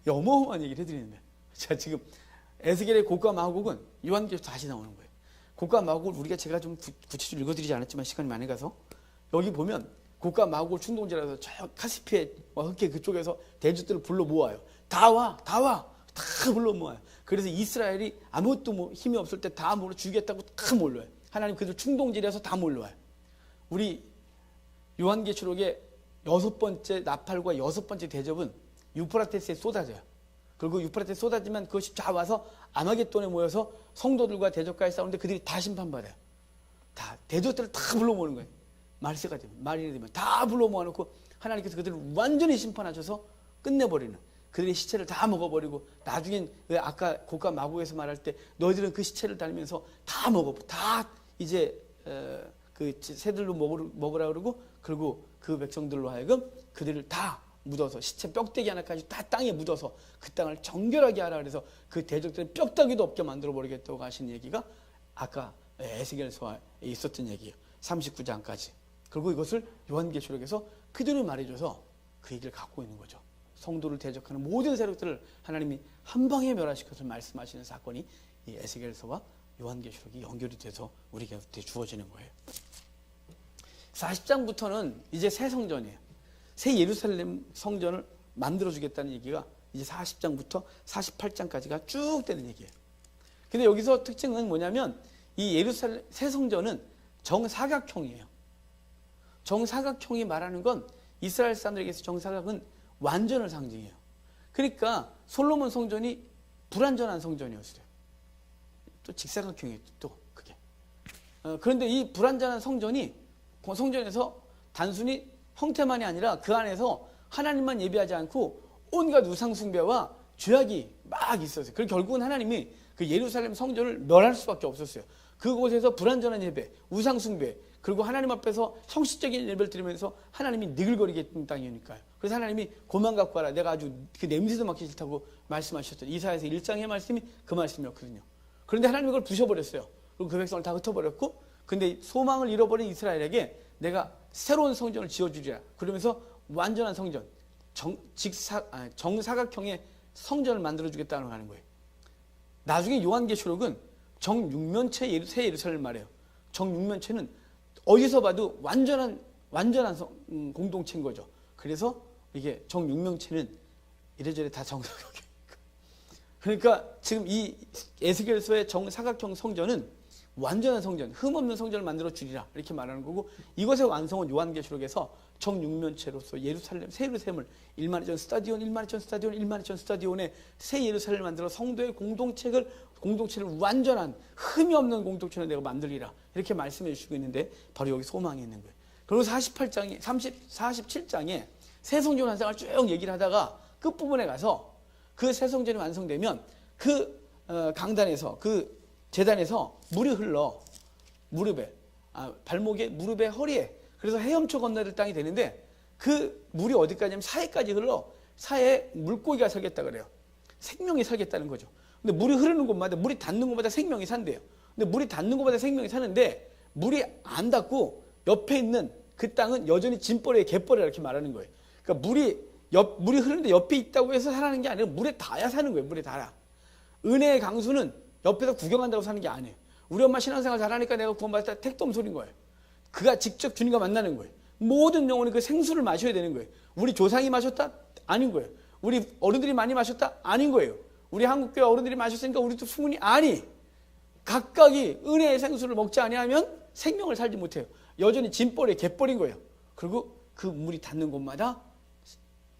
어마어마한 얘기를 해드리는데. 자, 지금 에스겔의 곡과 마곡은 요한계시록 다시 나오는 거예요. 곡과 마곡을 제가 좀 구체적으로 읽어드리지 않았지만 시간이 많이 가서 여기 보면 곡과 마곡을 충동질해서 저 카스피의 흑해 그쪽에서 대적들을 불러 모아요. 다 불러 모아요. 그래서 이스라엘이 아무것도 힘이 없을 때 다 몰려 죽이겠다고 다 몰려요. 하나님 그들 충동질해서 다 몰려와요. 우리 요한계시록의 6번째 나팔과 6번째 대접은 유프라테스에 쏟아져요. 그리고 유프라테스에 쏟아지면 그것이 다 와서 아마겟돈에 모여서 성도들과 대적과의 싸우는데 그들이 다 심판받아요. 다 대적들을 다 불러 모으는 거예요. 말세가 되면 말이 되면 다 불러 모아놓고 하나님께서 그들을 완전히 심판하셔서 끝내버리는, 그들의 시체를 다 먹어버리고 나중엔 왜 아까 곡과 마곡에서 말할 때 너희들은 그 시체를 달면서 다 이제 그 새들로 먹으라 그러고 그리고 그 백성들로 하여금 그들을 다 묻어서 시체 뼈대기 하나까지 다 땅에 묻어서 그 땅을 정결하게 하라 그래서 그 대적들의 뼈다귀도 없게 만들어 버리겠다고 하신 얘기가 아까 에스겔서에 있었던 얘기예요. 39장까지. 그리고 이것을 요한계시록에서 그대로 말해줘서 그 얘기를 갖고 있는 거죠. 성도를 대적하는 모든 세력들을 하나님이 한 방에 멸하시켜서 말씀하시는 사건이 이 에스겔서와 요한계시록이 연결이 돼서 우리에게 주어지는 거예요. 40장부터는 이제 새 성전이에요. 새 예루살렘 성전을 만들어주겠다는 얘기가 이제 40장부터 48장까지가 쭉 되는 얘기예요. 근데 여기서 특징은 뭐냐면 이 예루살렘 새 성전은 정사각형이에요. 정사각형이 말하는 건 이스라엘 사람들에게서 정사각은 완전을 상징해요. 그러니까 솔로몬 성전이 불완전한 성전이었어요. 또 직사각형이에요. 또 그게. 그런데 이 불완전한 성전이 그 성전에서 단순히 형태만이 아니라 그 안에서 하나님만 예배하지 않고 온갖 우상 숭배와 죄악이 막 있었어요. 그리고 결국은 하나님이 그 예루살렘 성전을 멸할 수밖에 없었어요. 그곳에서 불완전한 예배, 우상 숭배, 그리고 하나님 앞에서 형식적인 예배를 드리면서 하나님이 느글거리겠던 땅이니까요. 그래서 하나님이 고만 갖고 와라. 내가 아주 그 냄새도 맡기 싫다고 말씀하셨죠. 이사야서 1장의 말씀이 그 말씀이었거든요. 그런데 하나님이 그걸 부셔버렸어요. 그리고 그 백성을 다 흩어버렸고, 근데 소망을 잃어버린 이스라엘에게 내가 새로운 성전을 지어주리라. 그러면서 완전한 성전, 정사각형의 성전을 만들어주겠다는 하는 거예요. 나중에 요한계시록은 정육면체 새 예루살렘을 말해요. 정육면체는 어디서 봐도 완전한 공동체인 거죠. 그래서 이게 정육명체는 이래저래 다 정사각형. 그러니까 지금 이 에스겔서의 정사각형 성전은 완전한 성전, 흠없는 성전을 만들어 주리라 이렇게 말하는 거고, 이것의 완성은 요한계시록에서 정육면체로서 예루살렘, 새 예루살렘을 1만 2천 스타디온, 1만 2천 스타디온, 1만 2천 스타디온의 새 예루살렘을 만들어 성도의 공동체를 완전한 흠이 없는 공동체로 내가 만들리라 이렇게 말씀해 주시고 있는데, 바로 여기 소망이 있는 거예요. 그리고 47장에 새 성전 완성을 쭉 얘기를 하다가 끝부분에 가서 그 새 성전이 완성되면 그 강단에서, 그 제단에서 물이 흘러 발목에, 무릎에, 허리에, 그래서 헤엄쳐 건너야 될 땅이 되는데, 그 물이 어디까지냐면 사해까지 흘러 사해에 물고기가 살겠다 그래요. 생명이 살겠다는 거죠. 근데 물이 흐르는 곳마다, 물이 닿는 곳마다 생명이 산대요. 근데 물이 닿는 곳마다 생명이 사는데, 물이 안 닿고 옆에 있는 그 땅은 여전히 진벌에 갯벌에 이렇게 말하는 거예요. 그러니까 물이 흐르는데 옆에 있다고 해서 살아나는 게 아니라 물에 닿아야 사는 거예요. 물에 닿아. 은혜의 강수는 옆에서 구경한다고 사는 게 아니에요. 우리 엄마 신앙생활 잘하니까 내가 구원받을 때 택도 없는 소리인 거예요. 그가 직접 주님과 만나는 거예요. 모든 영혼이 그 생수를 마셔야 되는 거예요. 우리 조상이 마셨다? 아닌 거예요. 우리 어른들이 많이 마셨다? 아닌 거예요. 우리 한국교회 어른들이 마셨으니까 우리도 충분히 아니. 각각이 은혜의 생수를 먹지 아니하면 생명을 살지 못해요. 여전히 진벌에 갯벌인 거예요. 그리고 그 물이 닿는 곳마다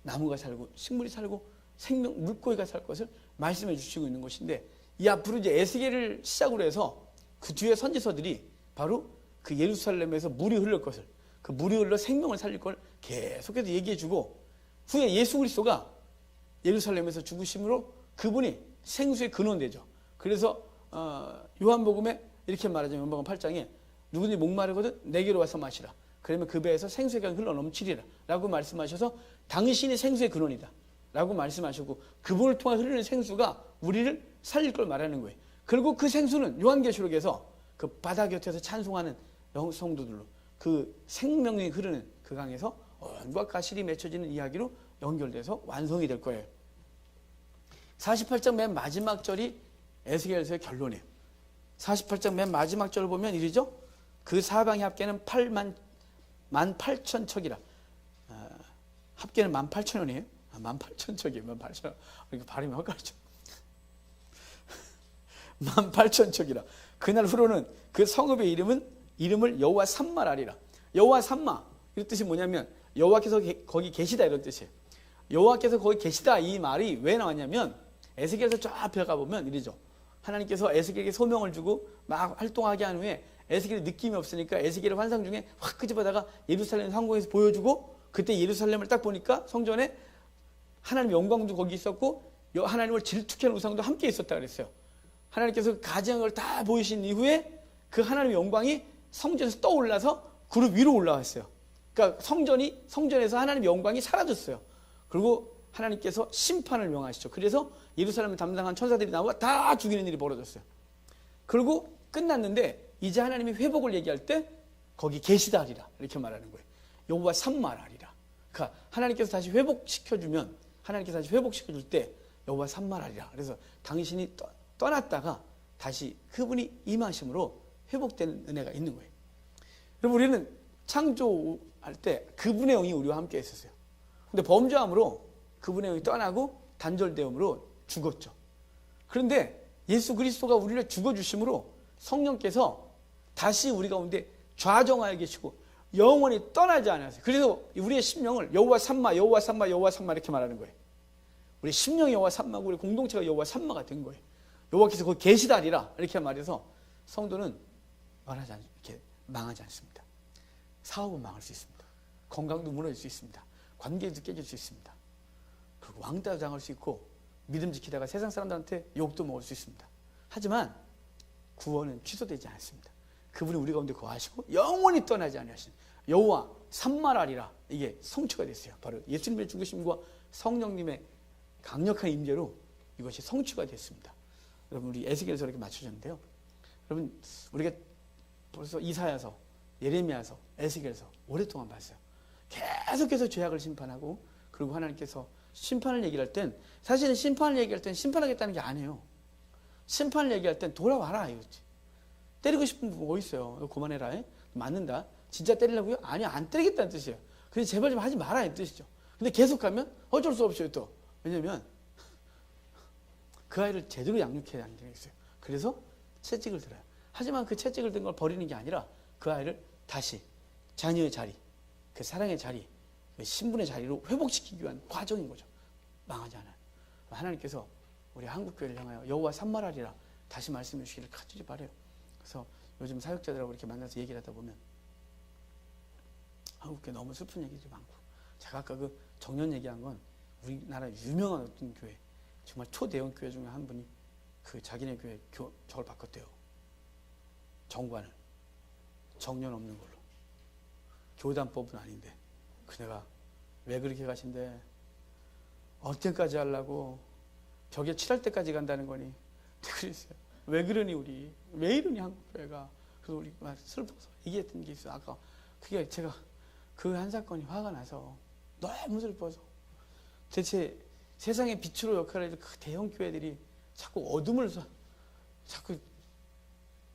나무가 살고 식물이 살고 물고기가 살 것을 말씀해 주시고 있는 것인데, 이 앞으로 이제 에스겔을 시작으로 해서 그 뒤에 선지서들이 바로 그 예루살렘에서 물이 흐를 것을, 그 물이 흘러 생명을 살릴 걸 계속해서 얘기해 주고, 후에 예수 그리스도가 예루살렘에서 죽으심으로 그분이 생수의 근원되죠. 그래서 요한복음에 이렇게 말하자면 요한복음 8장에 누구든지 목마르거든 내게로 와서 마시라. 그러면 그 배에서 생수의 강이 흘러 넘치리라 라고 말씀하셔서, 당신이 생수의 근원이다 라고 말씀하셨고, 그분을 통해 흐르는 생수가 우리를 살릴 걸 말하는 거예요. 그리고 그 생수는 요한계시록에서 그 바다 곁에서 찬송하는 성도들로 그 생명이 흐르는 그 강에서 언과 가실이 맺혀지는 이야기로 연결돼서 완성이 될 거예요. 48장 맨 마지막 절이 에스겔서의 결론이에요. 48장 맨 마지막 절을 보면 이러죠. 그 사방의 합계는 18,000척이라. 합계는 18,000원이에요. 18,000척이에요. 18,000원. 이렇게 발음이 헛갈리죠. 18,000척이라. 그날 후로는 그 성읍의 이름을 여호와 삼마라리라. 여호와 삼마, 이 뜻이 뭐냐면 여호와께서 거기 계시다 이런 뜻이에요. 여호와께서 거기 계시다 이 말이 왜 나왔냐면, 에스겔에서 쫙 펴가 보면 이러죠. 하나님께서 에스겔에게 소명을 주고 막 활동하게 한 후에 에스겔이 느낌이 없으니까 에스겔의 환상 중에 확 끄집어다가 예루살렘 상공에서 보여주고, 그때 예루살렘을 딱 보니까 성전에 하나님의 영광도 거기 있었고 하나님을 질투케 하는 우상도 함께 있었다 그랬어요. 하나님께서 가지한 걸 다 보이신 이후에 그 하나님의 영광이 성전에서 떠올라서 그룹 위로 올라왔어요. 그러니까 성전에서 하나님의 영광이 사라졌어요. 그리고 하나님께서 심판을 명하시죠. 그래서 예루살렘을 담당한 천사들이 나와 다 죽이는 일이 벌어졌어요. 그리고 끝났는데 이제 하나님이 회복을 얘기할 때 거기 계시다 하리라 이렇게 말하는 거예요. 여호와 삼마라리라. 그러니까 하나님께서 다시 회복시켜줄 때 여호와 삼마라리라. 그래서 당신이 떠났다가 다시 그분이 임하심으로 회복되는 은혜가 있는 거예요. 여러분, 우리는 창조할 때 그분의 영이 우리와 함께 했었어요. 근데 범죄함으로 그분의 영이 떠나고 단절되음으로 죽었죠. 그런데 예수 그리스도가 우리를 죽어주심으로 성령께서 다시 우리 가운데 좌정하여 계시고 영원히 떠나지 않았어요. 그래서 우리의 심령을 여호와 삼마, 여호와 삼마, 여호와 삼마 이렇게 말하는 거예요. 우리 심령이 여호와 삼마고 우리 공동체가 여호와 삼마가 된 거예요. 여호와께서 거기 계시다리라 이렇게 말해서 성도는 이렇게 망하지 않습니다. 사업은 망할 수 있습니다. 건강도 무너질 수 있습니다. 관계도 깨질 수 있습니다. 그리고 왕따도 당할 수 있고 믿음 지키다가 세상 사람들한테 욕도 먹을 수 있습니다. 하지만 구원은 취소되지 않습니다. 그분이 우리 가운데 거하시고 영원히 떠나지 않으신 여호와 삼마라리라, 이게 성취가 됐어요. 바로 예수님의 죽으심과 성령님의 강력한 임재로 이것이 성취가 됐습니다. 여러분, 우리 에스겔서 이렇게 맞춰졌는데요. 여러분, 우리가 벌써 이사야서, 예레미야서, 에스겔서 오랫동안 봤어요. 계속해서 죄악을 심판하고, 그리고 하나님께서 심판을 얘기할 땐, 사실은 심판을 얘기할 땐 심판하겠다는 게 아니에요. 심판을 얘기할 땐 돌아와라 이거지. 때리고 싶은 분 뭐 있어요? 그만해라. 맞는다. 진짜 때리려고요? 아니요, 안 때리겠다는 뜻이에요. 그래서 제발 좀 하지 마라 이 뜻이죠. 근데 계속하면 어쩔 수 없어요 또. 왜냐면 그 아이를 제대로 양육해야 하는 게 있어요. 그래서 채찍을 들어요. 하지만 그 채찍을 든 걸 버리는 게 아니라 그 아이를 다시 자녀의 자리, 그 사랑의 자리, 그 신분의 자리로 회복시키기 위한 과정인 거죠. 망하지 않아요. 하나님께서 우리 한국교회를 향하여 여호와 산말하리라 다시 말씀해 주시기를 간절히 바라요. 그래서 요즘 사역자들하고 이렇게 만나서 얘기를 하다 보면 한국교회 너무 슬픈 얘기들이 많고, 제가 아까 그 정년 얘기한 건 우리나라 유명한 어떤 교회, 정말 초대형 교회 중에 한 분이 그 자기네 교회 저걸 바꿨대요. 정관을 정년 없는 걸로. 교단법은 아닌데 그네가 왜 그렇게 가신대? 언제까지 하려고? 벽에 칠할 때까지 간다는 거니? 그랬어요. 왜 그러니 우리? 왜 이러니 한국교회가? 그래서 우리 슬퍼서 얘기했던 게 있어요. 아까 그게 제가 그 한 사건이 화가 나서 너무 슬퍼서, 대체 세상의 빛으로 역할을 해줄 그 대형 교회들이 자꾸 어둠을 자꾸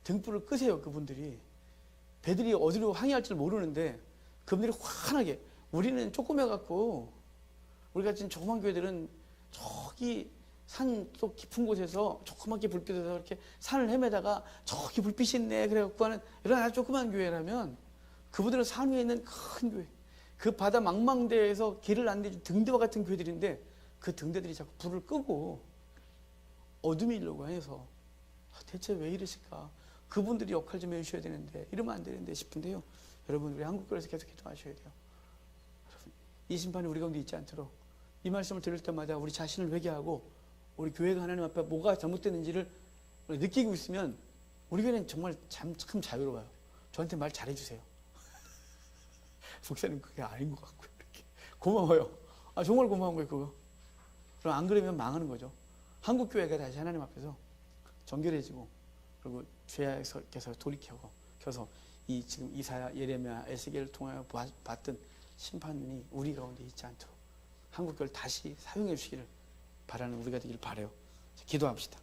등불을 끄세요. 그분들이 배들이 어디로 항해할 줄 모르는데 그분들이 환하게, 우리는 조그매갖고 우리 같은 조그만 교회들은 저기 산속 깊은 곳에서 조그맣게 불빛에서 이렇게 산을 헤매다가 저기 불빛이 있네 그래갖고 하는 이런 아주 조그만 교회라면, 그분들은 산 위에 있는 큰 교회, 그 바다 망망대에서 길을 안내준 등대와 같은 교회들인데 그 등대들이 자꾸 불을 끄고 어둠이 일려고 해서 대체 왜 이러실까? 그분들이 역할 좀 해주셔야 되는데 이러면 안 되는데 싶은데요. 여러분, 우리 한국교회에서 계속 기도하셔야 돼요. 여러분, 이 심판이 우리 가운데 있지 않도록 이 말씀을 들을 때마다 우리 자신을 회개하고 우리 교회가 하나님 앞에 뭐가 잘못됐는지를 느끼고 있으면 우리 교회는 정말 참 자유로워요. 저한테 말 잘해주세요. 목사님 그게 아닌 것 같고요. 이렇게. 고마워요. 정말 고마운 거예요 그거. 그럼 안 그러면 망하는 거죠. 한국교회가 다시 하나님 앞에서 정결해지고, 그리고 죄에서 돌이켜서 이 지금 이사야, 예레미야, 에스겔을 통하여 봤던 심판이 우리 가운데 있지 않도록 한국교회를 다시 사용해 주시기를 바라는 우리가 되길 바라요. 기도합시다.